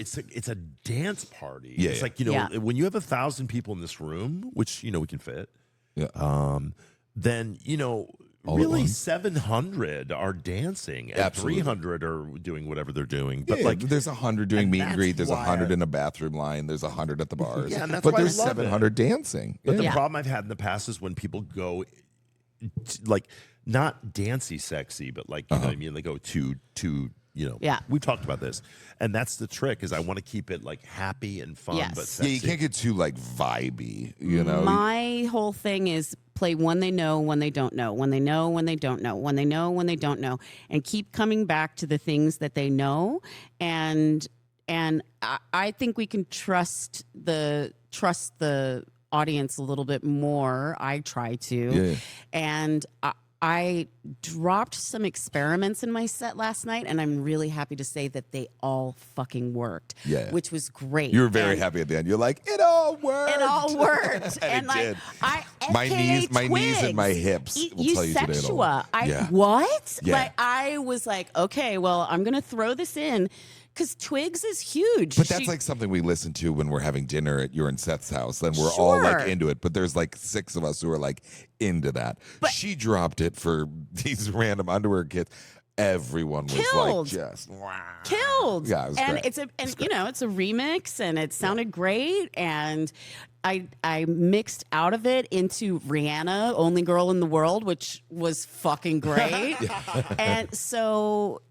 Speaker 3: It's a dance party.
Speaker 2: Yeah,
Speaker 3: it's like when you have 1,000 people in this room, which we can fit.
Speaker 2: Yeah.
Speaker 3: Then
Speaker 2: All at
Speaker 3: really
Speaker 2: once.
Speaker 3: 700 are dancing, and
Speaker 2: Absolutely.
Speaker 3: 300 are doing whatever they're doing. But
Speaker 2: Yeah,
Speaker 3: like,
Speaker 2: there's 100 doing
Speaker 3: and
Speaker 2: meet and
Speaker 3: that's
Speaker 2: greet. There's
Speaker 3: why
Speaker 2: 100 in a bathroom line. There's 100 at the bars.
Speaker 3: Yeah, and that's
Speaker 2: but
Speaker 3: why I
Speaker 2: there's
Speaker 3: love
Speaker 2: 700 dancing.
Speaker 3: But the
Speaker 1: Yeah.
Speaker 3: problem I've had in the past is when people go, like, not dancey sexy, but like you know what I mean. They go to
Speaker 1: Yeah.
Speaker 3: We've talked about this, and that's the trick. Is I want to keep it like happy and fun,
Speaker 1: Yes.
Speaker 3: but
Speaker 2: Yeah,
Speaker 3: sexy.
Speaker 2: you can't get too like vibey. You know.
Speaker 1: My whole thing is play when they know, when they don't know, when they know, when they don't know, when they know, when they don't know, and keep coming back to the things that they know. And I think we can trust the audience a little bit more. I try to.
Speaker 2: Yeah.
Speaker 1: And I dropped some experiments in my set last night, and I'm really happy to say that they all fucking worked.
Speaker 2: Yeah.
Speaker 1: Which was great.
Speaker 2: You were very
Speaker 1: And
Speaker 2: happy at the end. You're like, it all worked.
Speaker 1: it all worked.
Speaker 2: And it
Speaker 1: like
Speaker 2: did.
Speaker 1: I
Speaker 2: My
Speaker 1: FKA
Speaker 2: knees and my
Speaker 1: Twigs.
Speaker 2: hips will tell you today it all
Speaker 1: Sexua.
Speaker 2: worked.
Speaker 1: What?
Speaker 2: Yeah.
Speaker 1: Like I was like, okay, well, I'm gonna throw this in because Twigs is huge.
Speaker 2: But that's like something we listen to when we're having dinner at your and Seth's house, and we're all
Speaker 1: Sure.
Speaker 2: like into it. But there's like 6 of us who are like into that. She dropped it for these random underwear kids. Everyone was
Speaker 1: Killed.
Speaker 2: like just wow.
Speaker 1: killed.
Speaker 2: Yeah, it was
Speaker 1: and
Speaker 2: great.
Speaker 1: it's it's a remix, and it sounded great. And I mixed out of it into Rihanna, Only Girl in the World, which was fucking great. And so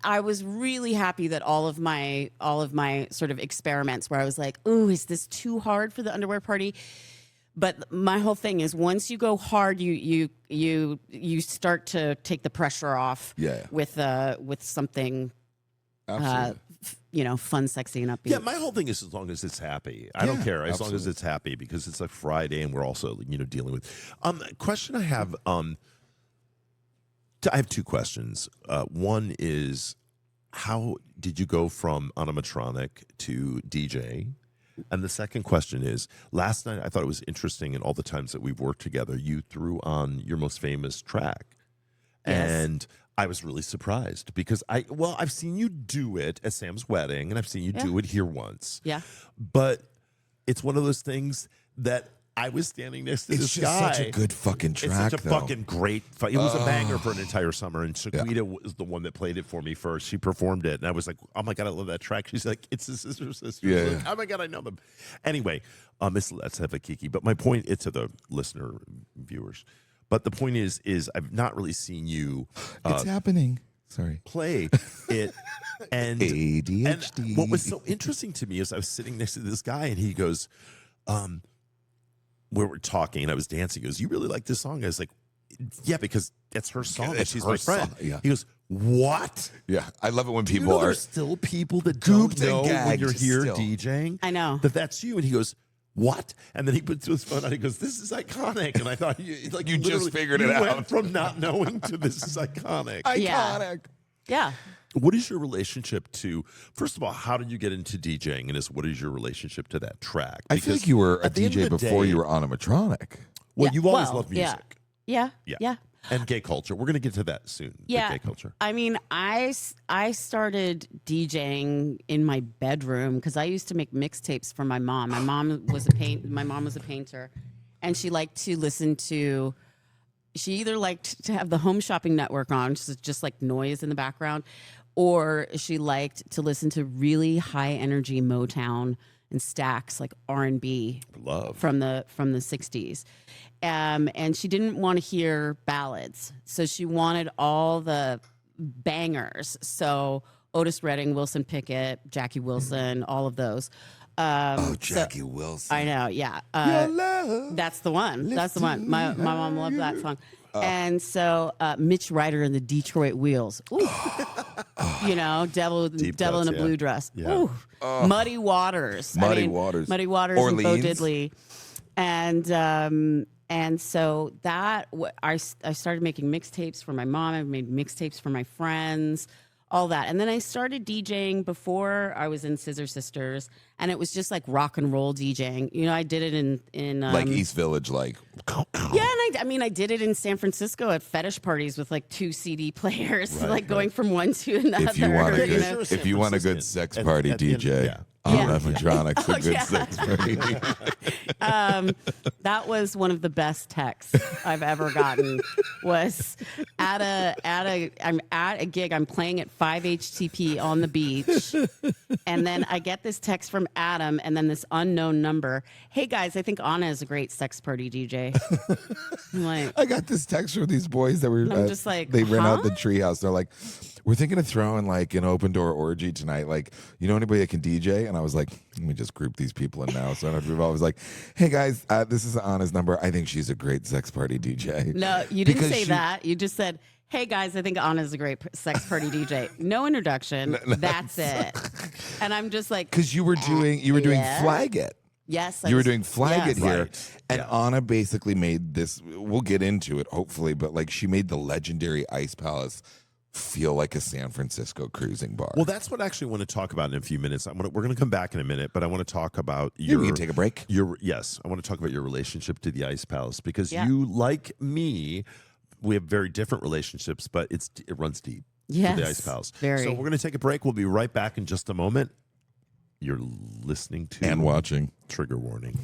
Speaker 1: I was really happy that all of my sort of experiments where I was like, ooh, is this too hard for the underwear party? But my whole thing is once you go hard, you start to take the pressure off with something
Speaker 2: Absolutely.
Speaker 1: fun, sexy, and upbeat.
Speaker 3: Yeah, my whole thing is as long as it's happy. I don't care as long as it's happy because it's like Friday and we're also dealing with. Question I have. I have 2 questions. One is, how did you go from Ana Matronic to DJ? And the second question is, last night I thought it was interesting in all the times that we've worked together, you threw on your most famous track.
Speaker 1: Yes.
Speaker 3: And I was really surprised because I've seen you do it at Sam's wedding and I've seen you do it here once.
Speaker 1: Yeah.
Speaker 3: But it's one of those things that I was standing next to
Speaker 2: It's
Speaker 3: this
Speaker 2: just
Speaker 3: guy.
Speaker 2: such a good fucking track.
Speaker 3: It's such a fucking great. It was a banger for an entire summer, and Shaquita was the one that played it for me first. She performed it, and I was like, "Oh my god, I love that track." She's like, "It's the Scissor Sisters."
Speaker 2: Yeah.
Speaker 3: Like, oh my god, I know them. Anyway, let's have a Kiki. But my point is to the listener viewers. But the point is I've not really seen you.
Speaker 2: It's happening. Sorry.
Speaker 3: Play it, and
Speaker 2: ADHD.
Speaker 3: And what was so interesting to me is I was sitting next to this guy, and he goes, we were talking and I was dancing. He goes, "You really like this song?" I was like, "Yeah, because that's her song.
Speaker 2: It's
Speaker 3: She's
Speaker 2: her
Speaker 3: my friend."
Speaker 2: song, yeah.
Speaker 3: He goes, "What?"
Speaker 2: Yeah, I love it when
Speaker 3: Do you
Speaker 2: people
Speaker 3: know
Speaker 2: are.
Speaker 3: there's still people that
Speaker 2: Gooped
Speaker 3: don't
Speaker 2: and
Speaker 3: know when
Speaker 2: gagged
Speaker 3: you're here
Speaker 2: still.
Speaker 3: DJing.
Speaker 1: I know.
Speaker 3: that's you. And he goes, "What?" And then he puts his phone on. He goes, "This is iconic." And I thought, you
Speaker 2: You just
Speaker 3: literally-
Speaker 2: figured
Speaker 3: you
Speaker 2: it
Speaker 3: went
Speaker 2: out.
Speaker 3: from not knowing to this is iconic.
Speaker 2: Iconic.
Speaker 1: Yeah.
Speaker 3: What is your relationship to? First of all, how did you get into DJing? And what is your relationship to that track?
Speaker 2: I feel
Speaker 3: Because
Speaker 2: like you were a
Speaker 3: at the end
Speaker 2: DJ
Speaker 3: of the
Speaker 2: before
Speaker 3: day-
Speaker 2: you were on a Matronic.
Speaker 3: Well,
Speaker 1: Yeah,
Speaker 3: you've always
Speaker 1: well,
Speaker 3: loved
Speaker 1: yeah.
Speaker 3: music.
Speaker 1: Yeah.
Speaker 3: And gay culture. We're going to get to that soon.
Speaker 1: Yeah.
Speaker 3: The gay culture.
Speaker 1: I mean, I started DJing in my bedroom because I used to make mixtapes for my mom. My mom was a painter, and she liked to listen to she either liked to have the Home Shopping Network on, just like noise in the background, or she liked to listen to really high energy Motown and Stax, like R&B from the 60s. And she didn't want to hear ballads. So she wanted all the bangers. So Otis Redding, Wilson Pickett, Jackie Wilson, all of those.
Speaker 2: Jackie Wilson.
Speaker 1: I know, yeah. That's the one. That's the one. My mom loved that song. And so Mitch Ryder and the Detroit Wheels. Ooh. You know, Devil in a Blue Dress.
Speaker 3: Yeah.
Speaker 1: Ooh. Muddy Waters.
Speaker 2: Muddy Waters.
Speaker 1: Muddy Waters
Speaker 2: Orleans.
Speaker 1: and Bo Diddley. And so that I started making mixtapes for my mom. I made mixtapes for my friends, all that. And then I started DJing before I was in Scissor Sisters, and it was just like rock and roll DJing. You know, I did it in
Speaker 2: like East Village, like.
Speaker 1: Yeah, and I did it in San Francisco at fetish parties with like 2 CD players, going from one to another.
Speaker 2: If you want a good sex party DJ, Ana Matronic's a good sex party.
Speaker 1: That was one of the best texts I've ever gotten. Was I'm at a gig. I'm playing at 5 HTP on the beach, and then I get this text from Adam, and then this unknown number. Hey guys, I think Ana is a great sex party DJ. I'm like,
Speaker 2: I got this text from these boys that were.
Speaker 1: I'm just like,
Speaker 2: they rent out the treehouse. They're like, we're thinking of throwing like an open door orgy tonight. Like, you know anybody that can DJ? And I was like, let me just group these people in now. So I was like, hey guys, this is Anna's number. I think she's a great sex party DJ.
Speaker 1: No, you didn't say that. You just said, hey guys, I think Anna's a great sex party DJ. No introduction. That's it. And I'm just like,
Speaker 2: because you were doing Flag It.
Speaker 1: Yes,
Speaker 2: you were doing Flag It here,
Speaker 3: Right.
Speaker 2: and Ana basically made this. We'll get into it hopefully, but like she made the legendary Ice Palace feel like a San Francisco cruising bar.
Speaker 3: Well, that's what I actually want to talk about in a few minutes. We're going to come back in a minute, but I want to talk about
Speaker 2: we can take a break.
Speaker 3: Yes, I want to talk about your relationship to the Ice Palace because you, like me, we have very different relationships, but it runs deep.
Speaker 1: Yes,
Speaker 3: to the Ice Palace.
Speaker 1: Very.
Speaker 3: So we're going to take a break. We'll be right back in just a moment. You're listening to
Speaker 2: and watching
Speaker 3: Trigger Warning.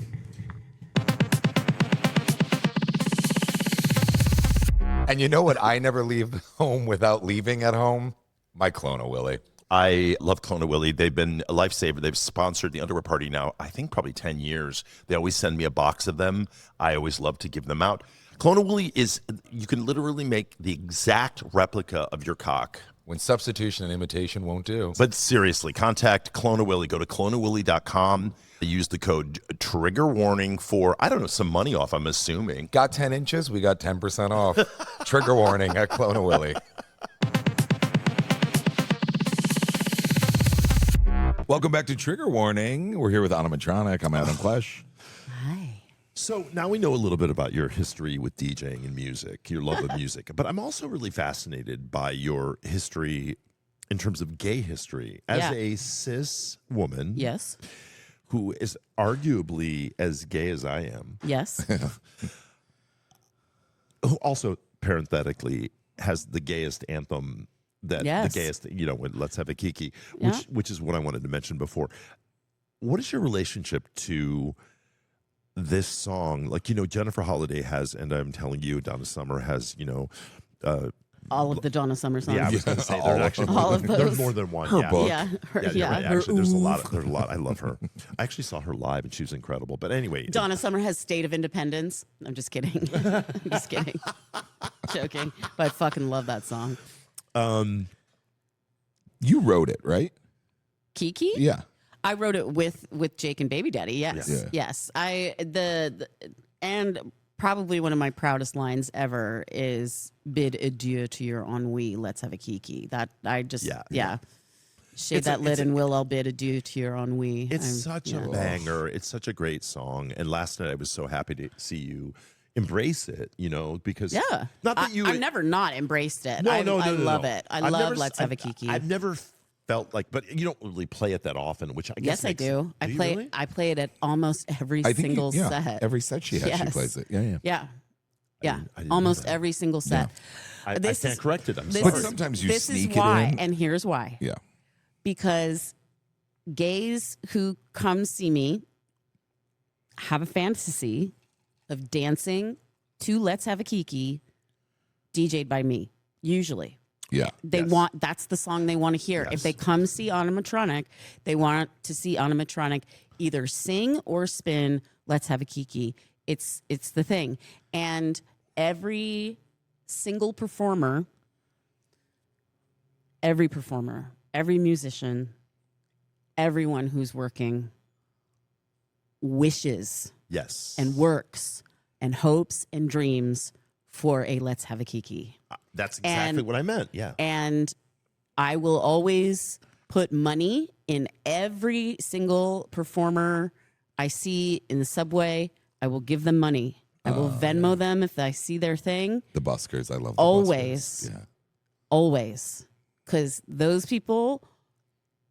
Speaker 7: And you know what? I never leave home without leaving at home? My Clone Willy.
Speaker 8: I love Clone Willy. They've been a lifesaver. They've sponsored the underwear party now, I think probably 10 years. They always send me a box of them. I always love to give them out. Clone Willy is, you can literally make the exact replica of your cock.
Speaker 7: When substitution and imitation won't do.
Speaker 8: But seriously, contact Clone Willy. Go to clonawilly.com. Use the code Trigger Warning for, I don't know, some money off, I'm assuming.
Speaker 7: Got 10 inches? We got 10% off. Trigger Warning at Clone Willy.
Speaker 2: Welcome back to Trigger Warning. We're here with Ana Matronic. I'm Adam Klesch.
Speaker 1: hi.
Speaker 3: So now we know a little bit about your history with DJing and music, your love of music. But I'm also really fascinated by your history in terms of gay history. As a cis woman
Speaker 1: Yes.
Speaker 3: who is arguably as gay as I am,
Speaker 1: Yes.
Speaker 3: who also parenthetically has the gayest anthem that
Speaker 1: Yes.
Speaker 3: the gayest, when Let's Have a Kiki,
Speaker 1: Yeah.
Speaker 3: which is what I wanted to mention before. What is your relationship to this song? Like, Jennifer Holliday has, and I'm telling you, Donna Summer has,
Speaker 1: All of the Donna Summer songs.
Speaker 3: yeah, I was going to say there's actually
Speaker 1: all of
Speaker 3: there's
Speaker 1: those.
Speaker 3: more than one.
Speaker 2: Her
Speaker 3: yeah.
Speaker 2: book.
Speaker 1: Yeah. Her,
Speaker 3: Yeah,
Speaker 1: yeah.
Speaker 3: you're right.
Speaker 1: her
Speaker 3: Actually, there's a lot.
Speaker 1: oof.
Speaker 3: There's a lot. I love her. I actually saw her live, and she was incredible. But anyway,
Speaker 1: Donna Summer has State of Independence. I'm just kidding. I'm just kidding. Joking. But I fucking love that song.
Speaker 2: You wrote it, right?
Speaker 1: Kiki?
Speaker 2: Yeah.
Speaker 1: I wrote it with Jake and Baby Daddy. Yes.
Speaker 2: Yeah.
Speaker 1: Yes. And probably one of my proudest lines ever is bid adieu to your ennui. Let's have a Kiki. That I just shade that lid and I'll bid adieu to your ennui.
Speaker 3: it's such a banger. It's such a great song. And last night I was so happy to see you embrace it. Because not that
Speaker 1: I've never not embraced it.
Speaker 3: No,
Speaker 1: I
Speaker 3: no.
Speaker 1: love it. I
Speaker 3: I've
Speaker 1: love
Speaker 3: never-
Speaker 1: Let's Have a Kiki.
Speaker 3: I've never felt like, but you don't really play it that often, which I guess
Speaker 1: Yes, I do.
Speaker 3: you really?
Speaker 1: I play it at almost every single set.
Speaker 2: Every set she has, she
Speaker 1: Yes.
Speaker 2: plays it. Yeah.
Speaker 1: Yeah.
Speaker 3: I didn't know
Speaker 1: Almost
Speaker 3: that.
Speaker 1: every single set.
Speaker 3: I
Speaker 1: This
Speaker 3: can't
Speaker 1: is-
Speaker 3: correct it. I'm
Speaker 1: this
Speaker 3: sorry.
Speaker 2: But sometimes you
Speaker 1: this
Speaker 2: sneak
Speaker 1: is
Speaker 2: it
Speaker 1: why,
Speaker 2: in.
Speaker 1: and here's why.
Speaker 2: Yeah.
Speaker 1: Because gays who come see me have a fantasy of dancing to Let's Have a Kiki DJ'd by me, usually.
Speaker 2: Yeah.
Speaker 1: That's the song they want to hear.
Speaker 3: Yes.
Speaker 1: If they come see Ana Matronic, they want to see Ana Matronic either sing or spin Let's Have a Kiki. It's the thing. And every single performer, every musician, everyone who's working wishes
Speaker 3: Yes.
Speaker 1: and works and hopes and dreams for a Let's Have a Kiki.
Speaker 3: That's exactly what I meant. Yeah.
Speaker 1: And I will always put money in every single performer I see in the subway. I will give them money. I will Venmo them if I see their thing.
Speaker 2: The buskers. I love the
Speaker 1: Always.
Speaker 2: buskers. Yeah.
Speaker 1: Always. Because those people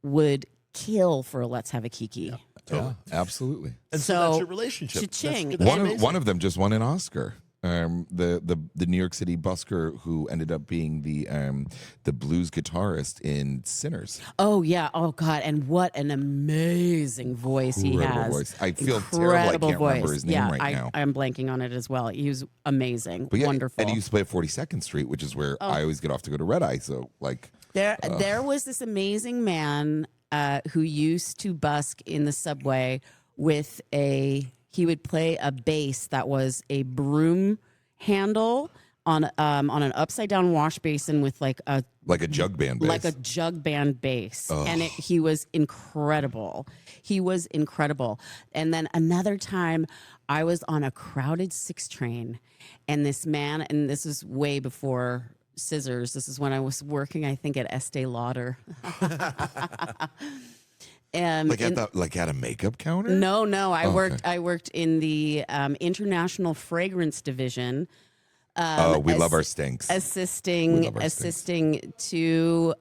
Speaker 1: would kill for a Let's Have a Kiki.
Speaker 2: Yeah, absolutely.
Speaker 3: And so that's your relationship.
Speaker 1: Cha-ching.
Speaker 3: That's
Speaker 2: One of them just won an Oscar. The New York City busker who ended up being the blues guitarist in Sinners.
Speaker 1: Oh yeah. Oh God. And what an amazing voice he
Speaker 2: Incredible
Speaker 1: has.
Speaker 2: voice. I feel terrible. I can't remember his name right now.
Speaker 1: I'm blanking on it as well. He was amazing.
Speaker 2: But yeah,
Speaker 1: Wonderful.
Speaker 2: and he used to play at 42nd Street, which is where I always get off to go to Red Eye. So like,
Speaker 1: there was this amazing man who used to busk in the subway with he would play a bass that was a broom handle on an upside down wash basin with like a
Speaker 2: jug band bass.
Speaker 1: like a jug band bass. And he was incredible. He was incredible. And then another time I was on a crowded 6 train and this man, and this is way before Scissors. This is when I was working, I think, at Estee Lauder. And
Speaker 2: at a makeup counter?
Speaker 1: No. I worked in the international fragrance division.
Speaker 2: We love our stinks.
Speaker 1: Assisting two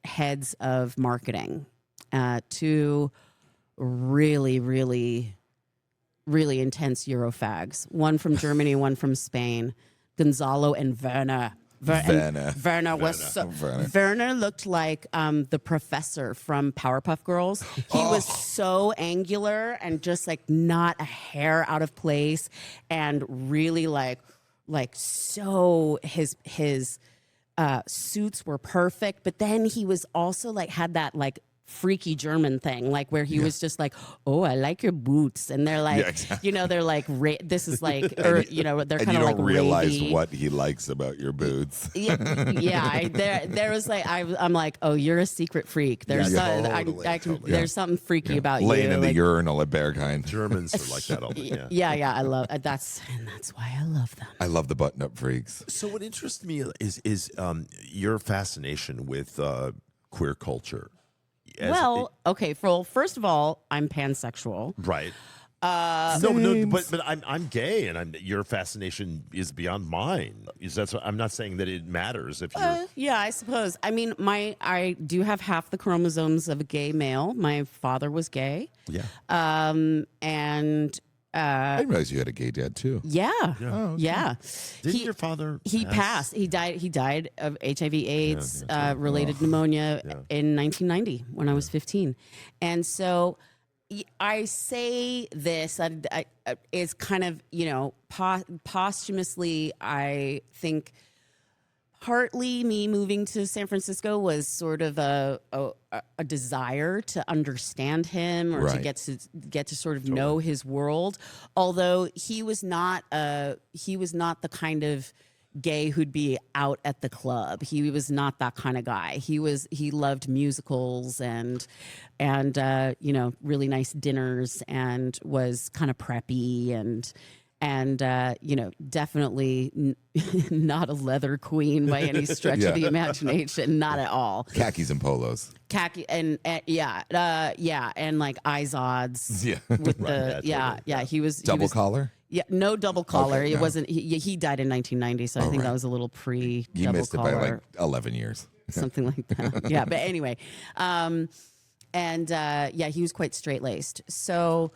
Speaker 1: heads of marketing, two really, really, really intense Eurofags. One from Germany, one from Spain. Gonzalo and Werner. Werner looked like the professor from Powerpuff Girls. He was so angular and just like not a hair out of place, and really like so his suits were perfect. But then he was also like had that like freaky German thing, like where he was just like, "Oh, I like your boots," and they're like, they're like, this is like, they're kind of like,
Speaker 2: and you don't realize
Speaker 1: ravey.
Speaker 2: what he likes about your boots.
Speaker 1: There was like, I'm like, oh, you're a secret freak. There's there's something freaky about you.
Speaker 2: Laying in the
Speaker 1: like,
Speaker 2: urinal at Berghain.
Speaker 3: Germans are like that all the time.
Speaker 1: Yeah. I love that's why I love them.
Speaker 2: I love the button-up freaks.
Speaker 3: So what interests me is your fascination with queer culture.
Speaker 1: Okay. Well, first of all, I'm pansexual.
Speaker 3: Right. No, but I'm gay, and your fascination is beyond mine. I'm not saying that it matters if you're.
Speaker 1: Yeah, I suppose. I mean, I do have half the chromosomes of a gay male. My father was gay.
Speaker 3: Yeah.
Speaker 1: And.
Speaker 2: I didn't realize you had a gay dad too.
Speaker 1: Yeah.
Speaker 2: Oh, okay.
Speaker 1: Yeah.
Speaker 3: Didn't your father?
Speaker 1: He passed. He died of HIV/AIDS related pneumonia in 1990 when I was 15, and so I say this is kind of posthumously. I think partly me moving to San Francisco was sort of a desire to understand him or to get to sort of know his world. Although he was not the kind of gay who'd be out at the club. He was not that kind of guy. He loved musicals and really nice dinners, and was kind of preppy and definitely not a leather queen by any stretch of the imagination. Not at all.
Speaker 2: Khakis and polos.
Speaker 1: Khaki and like Izods.
Speaker 2: Yeah.
Speaker 1: With
Speaker 3: Right,
Speaker 1: the he was
Speaker 2: Double collar?
Speaker 1: Yeah, no double collar.
Speaker 2: Okay,
Speaker 1: it
Speaker 2: no.
Speaker 1: wasn't. He died in 1990, so I think that was a little pre.
Speaker 2: You missed it by like 11 years.
Speaker 1: Something like that. Yeah, but anyway, he was quite straight laced. So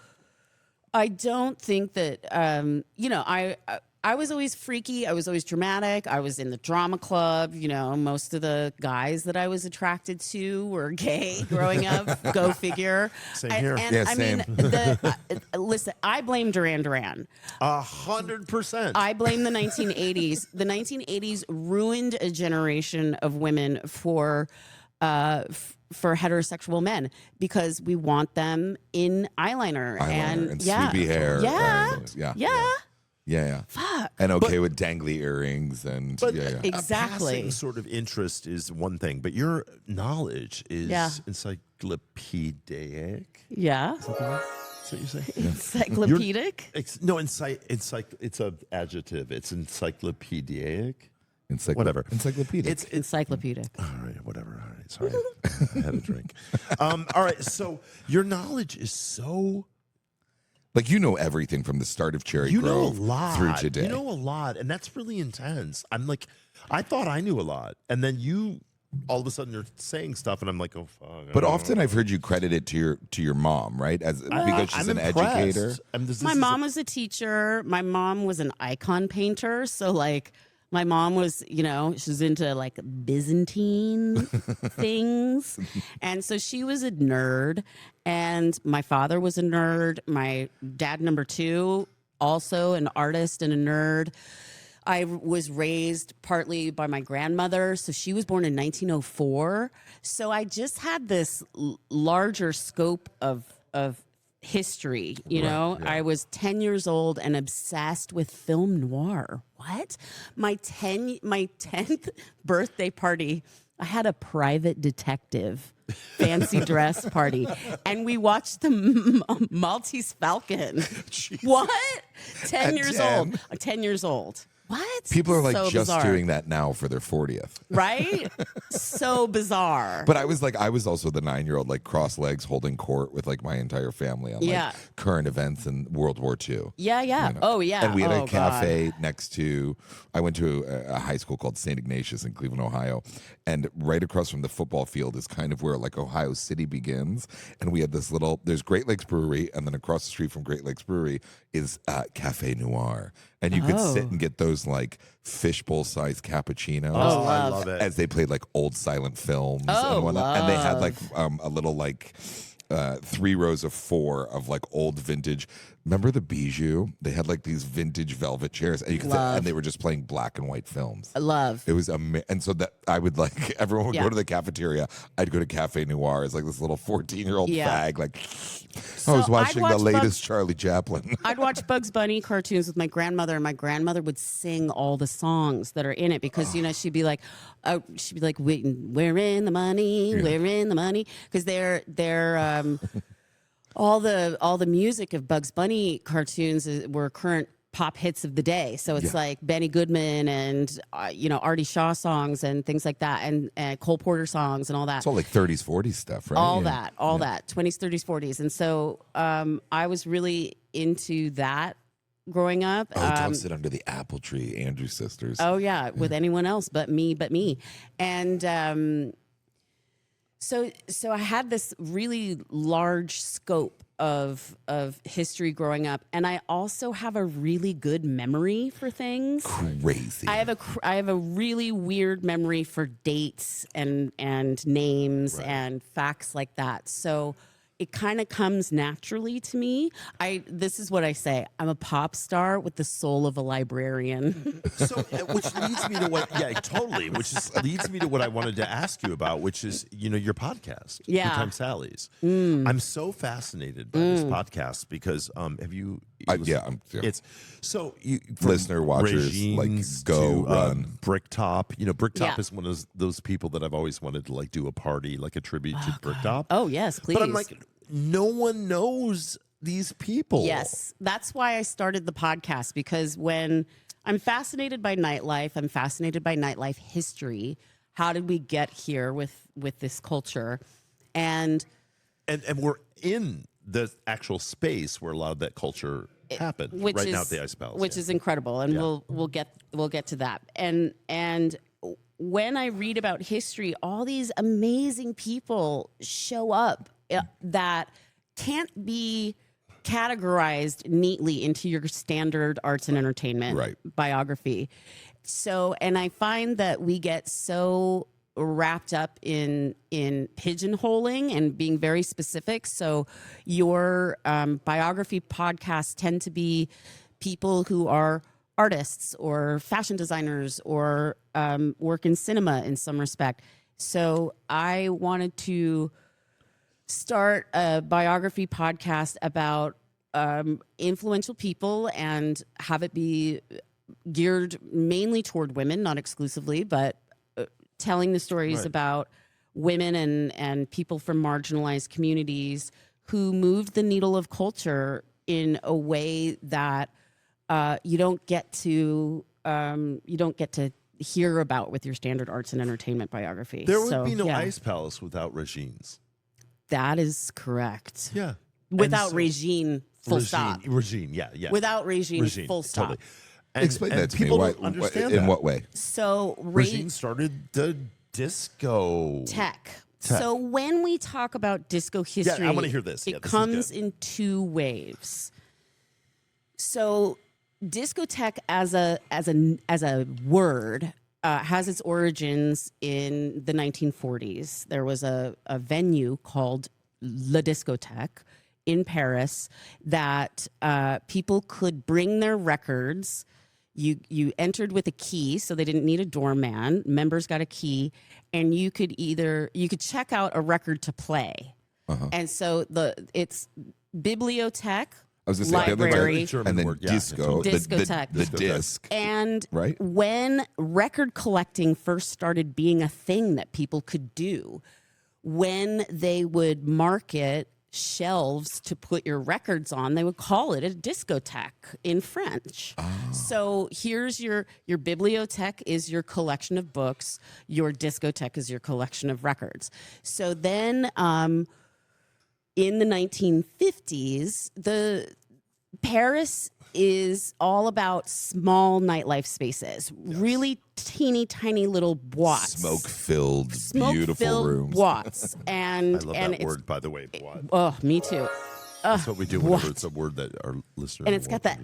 Speaker 1: I don't think that I was always freaky. I was always dramatic. I was in the drama club. You know, most of the guys that I was attracted to were gay growing up. Go figure.
Speaker 3: Same here.
Speaker 1: And
Speaker 2: Yeah,
Speaker 1: I
Speaker 2: same.
Speaker 1: mean, listen, I blame Duran Duran.
Speaker 3: 100%.
Speaker 1: I blame the 1980s. The 1980s ruined a generation of women for heterosexual men because we want them in eyeliner and
Speaker 2: swoopy hair.
Speaker 1: Yeah.
Speaker 2: Fuck. And with dangly earrings and
Speaker 3: But
Speaker 1: exactly.
Speaker 3: a passing sort of interest is one thing, but your knowledge is encyclopedic.
Speaker 1: Yeah.
Speaker 3: Is that what you say?
Speaker 1: Encyclopedic?
Speaker 3: It's an adjective. It's encyclopedic.
Speaker 2: Whatever. Encyclopedic.
Speaker 3: It's
Speaker 1: Encyclopedic.
Speaker 3: all right, whatever. All right, sorry. I had a drink. All right, so your knowledge is so...
Speaker 2: Like, you know everything from the start of Cherry Grove through today.
Speaker 3: You know a lot, and that's really intense. I'm like, I thought I knew a lot, and then you, all of a sudden, you're saying stuff, and I'm like, oh fuck.
Speaker 2: But often I've heard you credit it to your mom, right? Because she's
Speaker 3: I'm
Speaker 2: an
Speaker 3: impressed.
Speaker 2: educator.
Speaker 1: My mom was a teacher. My mom was an icon painter. So, like, my mom was, you know, she was into like Byzantine things. And so she was a nerd. And my father was a nerd. My dad, number two, also an artist and a nerd. I was raised partly by my grandmother. So she was born in 1904. So I just had this larger scope of history, you know. I was 10 years old and obsessed with film noir. What? My 10th birthday party, I had a private detective fancy dress party, and we watched the Maltese Falcon. Jeez. What? 10 years old. 10 years old. What?
Speaker 2: People are like
Speaker 1: so
Speaker 2: just
Speaker 1: bizarre.
Speaker 2: doing that now for their 40th.
Speaker 1: Right? So bizarre.
Speaker 2: But I was also the 9-year-old, like cross legs holding court with like my entire family on like current events in World War II.
Speaker 1: Yeah.
Speaker 2: You know?
Speaker 1: Oh, yeah.
Speaker 2: And we had a cafe
Speaker 1: God.
Speaker 2: next to, I went to a high school called St. Ignatius in Cleveland, Ohio. And right across from the football field is kind of where like Ohio City begins. And we had this there's Great Lakes Brewery. And then across the street from Great Lakes Brewery is Cafe Noir. And you could sit and get those like fishbowl sized cappuccinos.
Speaker 1: Oh,
Speaker 3: I love it.
Speaker 2: As they played like old silent films
Speaker 1: Oh,
Speaker 2: and whatnot. And they had like
Speaker 1: love.
Speaker 2: a little like 3 rows of 4 of like old vintage. Remember the Bijou? They had like these vintage velvet chairs, and you could sit, and they were just playing black and white films.
Speaker 1: I love.
Speaker 2: It was and so that I would like everyone would go to the cafeteria. I'd go to Cafe Noir as like this little 14-year-old fag. Like I was watching the latest Charlie Chaplin.
Speaker 1: I'd watch Bugs Bunny cartoons with my grandmother, and my grandmother would sing all the songs that are in it because you know she'd be like, "We're in the money, we're in the money," because they're all the music of Bugs Bunny cartoons were current pop hits of the day. So it's like Benny Goodman and Artie Shaw songs and things like that, and Cole Porter songs and all that.
Speaker 2: It's all like 30s, 40s stuff, right?
Speaker 1: All that, 20s, 30s, 40s. And so I was really into that growing up.
Speaker 2: Don't sit under the apple tree, Andrew Sisters.
Speaker 1: Oh yeah, with anyone else but me. And so I had this really large scope of history growing up, and I also have a really good memory for things.
Speaker 2: Crazy.
Speaker 1: I have a really weird memory for dates and names and facts like that. So it kind of comes naturally to me. This is what I say. I'm a pop star with the soul of a librarian.
Speaker 3: So, which leads me to leads me to what I wanted to ask you about, which is, your podcast, Part-Time Sallies. I'm so fascinated by this podcast because have you? It's so
Speaker 2: listener watchers
Speaker 3: Regines
Speaker 2: like go
Speaker 3: to,
Speaker 2: run
Speaker 3: Bricktop. Bricktop is one of those people that I've always wanted to like do a party, like a tribute to Bricktop.
Speaker 1: Oh yes, please.
Speaker 3: But I'm like, no one knows these people.
Speaker 1: Yes, that's why I started the podcast, because when I'm fascinated by nightlife, I'm fascinated by nightlife history. How did we get here with this culture? And
Speaker 3: we're in the actual space where a lot of that culture happened now at the Ice Palace,
Speaker 1: which is incredible, and we'll get to that. And when I read about history, all these amazing people show up that can't be categorized neatly into your standard arts and entertainment biography. So, and I find that we get so wrapped up in pigeonholing and being very specific. So your biography podcasts tend to be people who are artists or fashion designers or work in cinema in some respect. So I wanted to start a biography podcast about influential people and have it be geared mainly toward women, not exclusively, but telling the stories about women and people from marginalized communities who moved the needle of culture in a way that you don't get to hear about with your standard arts and entertainment biography.
Speaker 3: There would be no Ice Palace without Regine's.
Speaker 1: That is correct.
Speaker 3: Yeah.
Speaker 1: Without Regine, full stop.
Speaker 3: Regine, yeah.
Speaker 1: Without Regine, full stop.
Speaker 3: Totally.
Speaker 2: Explain that to me.
Speaker 3: People don't understand
Speaker 2: in what way?
Speaker 1: So
Speaker 3: Regine started the disco
Speaker 1: tech. So when we talk about disco history,
Speaker 3: I want to hear this.
Speaker 1: It comes in two waves. So discotheque as a word has its origins in the 1940s. There was a venue called La Discotheque in Paris that people could bring their records. You entered with a key, so they didn't need a doorman. Members got a key, and you could check out a record to play. And so it's bibliothèque,
Speaker 2: I was going to say
Speaker 1: library,
Speaker 2: and then disco,
Speaker 1: discotheque,
Speaker 2: the disc.
Speaker 1: And when record collecting first started being a thing that people could do, when they would market shelves to put your records on, they would call it a discotheque in French. So here's your bibliothèque is your collection of books, your discotheque is your collection of records. So then in the 1950s, Paris is all about small nightlife spaces, really teeny tiny little boîtes,
Speaker 2: smoke-filled, beautiful rooms.
Speaker 1: Boîtes, and
Speaker 3: I love that word, by the way. Boîte.
Speaker 1: Oh, me too.
Speaker 3: That's what we do whenever it's a word that our listeners
Speaker 1: and it's got that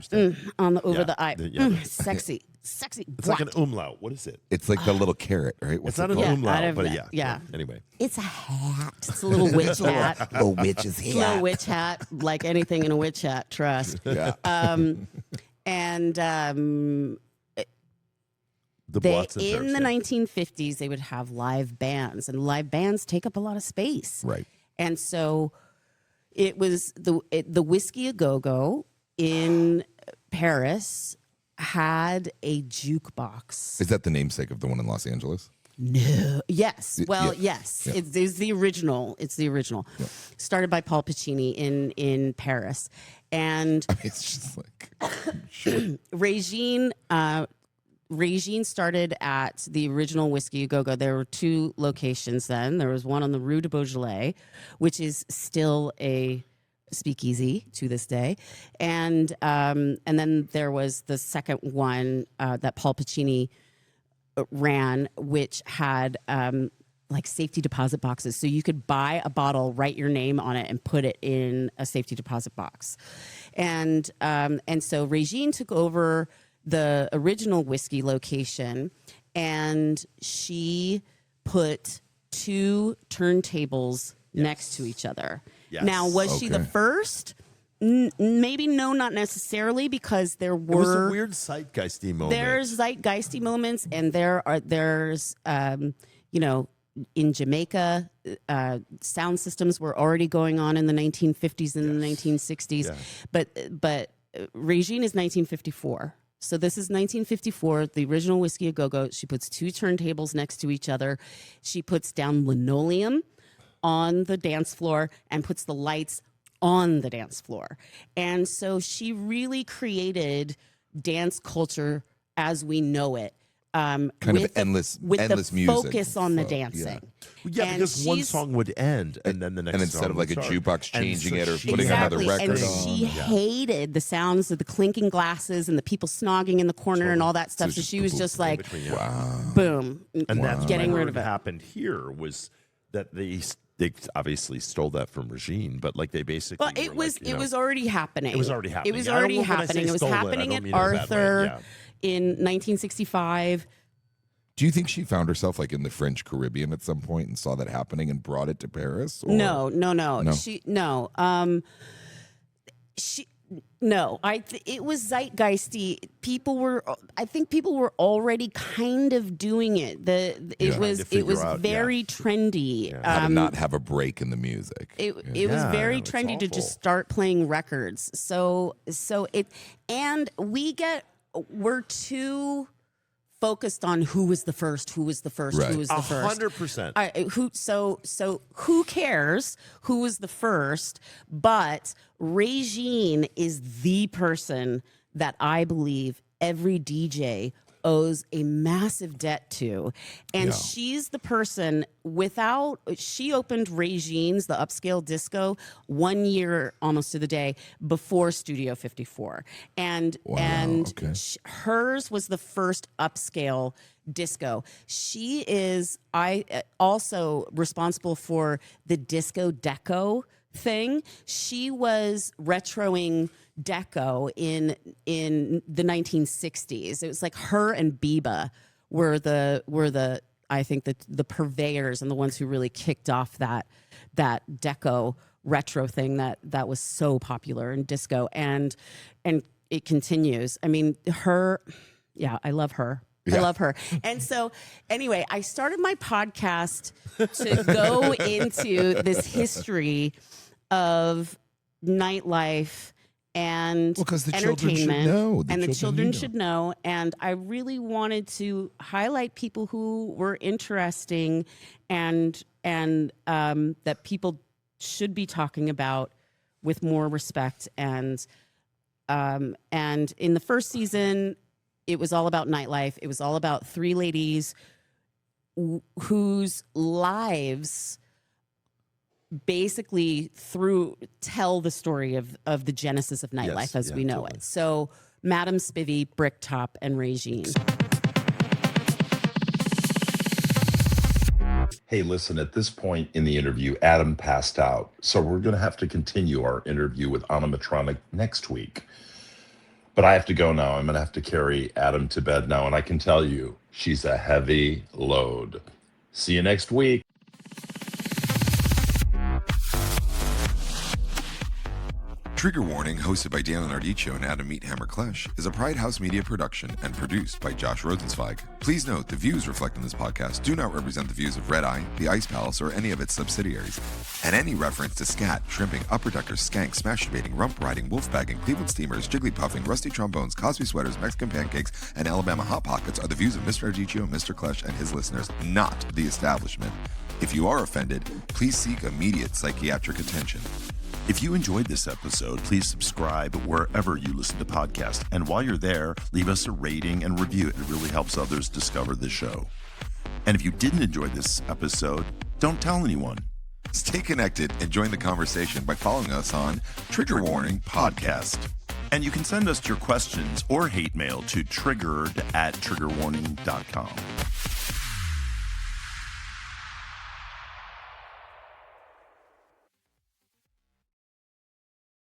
Speaker 1: on the over the eye, sexy.
Speaker 3: It's like an umlaut. What is it?
Speaker 2: It's like the little carrot, right?
Speaker 3: It's not an umlaut, but yeah. Anyway,
Speaker 1: it's a hat. It's a little witch hat.
Speaker 2: A witch's hat.
Speaker 1: Little witch hat, like anything in a witch hat. Trust.
Speaker 2: Yeah.
Speaker 1: In the 1950s, they would have live bands, and live bands take up a lot of space.
Speaker 2: Right.
Speaker 1: And so it was the Whiskey A Go-Go in Paris had a jukebox.
Speaker 2: Is that the namesake of the one in Los Angeles?
Speaker 1: No. Yes. Well,
Speaker 2: Yeah.
Speaker 1: yes.
Speaker 2: Yeah.
Speaker 1: It's the original. It's the original. Yeah. Started by Paul Pacini in Paris. And
Speaker 2: I mean, it's just like
Speaker 1: Regine started at the original Whiskey A Go-Go. There were two locations then. There was one on the Rue de Beaujolais, which is still a speakeasy to this day, and then there was the second one that Paul Pacini ran, which had like safety deposit boxes, so you could buy a bottle, write your name on it, and put it in a safety deposit box, and so Regine took over the original whiskey location, and she put two turntables next to each other.
Speaker 3: Yes.
Speaker 1: Now, was she the first? Maybe no, not necessarily, because there were.
Speaker 3: It was a weird zeitgeisty moment.
Speaker 1: There's zeitgeisty moments, and there's in Jamaica, sound systems were already going on in the 1950s and the 1960s, but Regine is 1954. So this is 1954, the original Whiskey A Go-Go. She puts two turntables next to each other. She puts down linoleum on the dance floor and puts the lights on the dance floor. And so she really created dance culture as we know it.
Speaker 2: Kind of endless music.
Speaker 1: Focus on the dancing.
Speaker 3: Yeah, because one song would end, and then the next
Speaker 2: and instead
Speaker 3: song
Speaker 2: of like a
Speaker 3: would start.
Speaker 2: jukebox changing it or
Speaker 3: she-
Speaker 2: putting another record
Speaker 1: and
Speaker 2: on.
Speaker 1: she hated the sounds of the clinking glasses and the people snogging in the corner and all that stuff. So she was just like, boom,
Speaker 3: And that's
Speaker 1: getting
Speaker 3: what
Speaker 1: rid of it.
Speaker 3: happened here was that they they obviously stole that from Regine, but like they basically.
Speaker 1: Well, it was already happening.
Speaker 3: It was already happening.
Speaker 1: It was already happening. It was happening at Arthur in 1965.
Speaker 2: Do you think she found herself like in the French Caribbean at some point and saw that happening and brought it to Paris? Or?
Speaker 1: No. It was zeitgeisty. I think people were already kind of doing it. It was very trendy.
Speaker 2: How to not have a break in the music.
Speaker 1: It was very trendy to just start playing records. We're too focused on who was the first.
Speaker 3: 100%.
Speaker 1: So who cares who was the first? But Regine is the person that I believe every DJ owes a massive debt to. And she's the person she opened Regine's, the upscale disco, 1 year almost to the day before Studio 54. And hers was the first upscale disco. She is also responsible for the disco deco thing. She was retroing deco in the 1960s. It was like her and Biba were the I think the purveyors and the ones who really kicked off that deco retro thing that was so popular in disco, and it continues. I mean, I love her. I love her. And so anyway, I started my podcast to go into this history of nightlife and entertainment, the children should know. And I really wanted to highlight people who were interesting and that people should be talking about with more respect. And in the first season, it was all about nightlife. It was all about three ladies whose lives basically tell the story of the genesis of nightlife as we know it. So Madam Spivvy, Bricktop, and Regine.
Speaker 8: Hey, listen, at this point in the interview, Adam passed out. So we're going to have to continue our interview with Ana Matronic next week. But I have to go now. I'm going to have to carry Adam to bed now. And I can tell you, she's a heavy load. See you next week.
Speaker 2: Trigger Warning, hosted by Dan Nardiccio and Adam Meathammer Klesch, is a Pride House Media production and produced by Josh Rosenzweig. Please note the views reflected in this podcast do not represent the views of Red Eye, the Ice Palace, or any of its subsidiaries. And any reference to scat, shrimping, upper deckers, skanks, masturbating, rump riding, wolf bagging, Cleveland steamers, jiggly puffing, rusty trombones, Cosby sweaters, Mexican pancakes, and Alabama hot pockets are the views of Mr. Nardiccio and Mr. Klesch and his listeners, not the establishment. If you are offended, please seek immediate psychiatric attention.
Speaker 8: If you enjoyed this episode, please subscribe wherever you listen to podcasts. And while you're there, leave us a rating and review. It really helps others discover the show. And if you didn't enjoy this episode, don't tell anyone.
Speaker 2: Stay connected and join the conversation by following us on Trigger Warning Podcast.
Speaker 8: And you can send us your questions or hate mail to triggered@triggerwarning.com.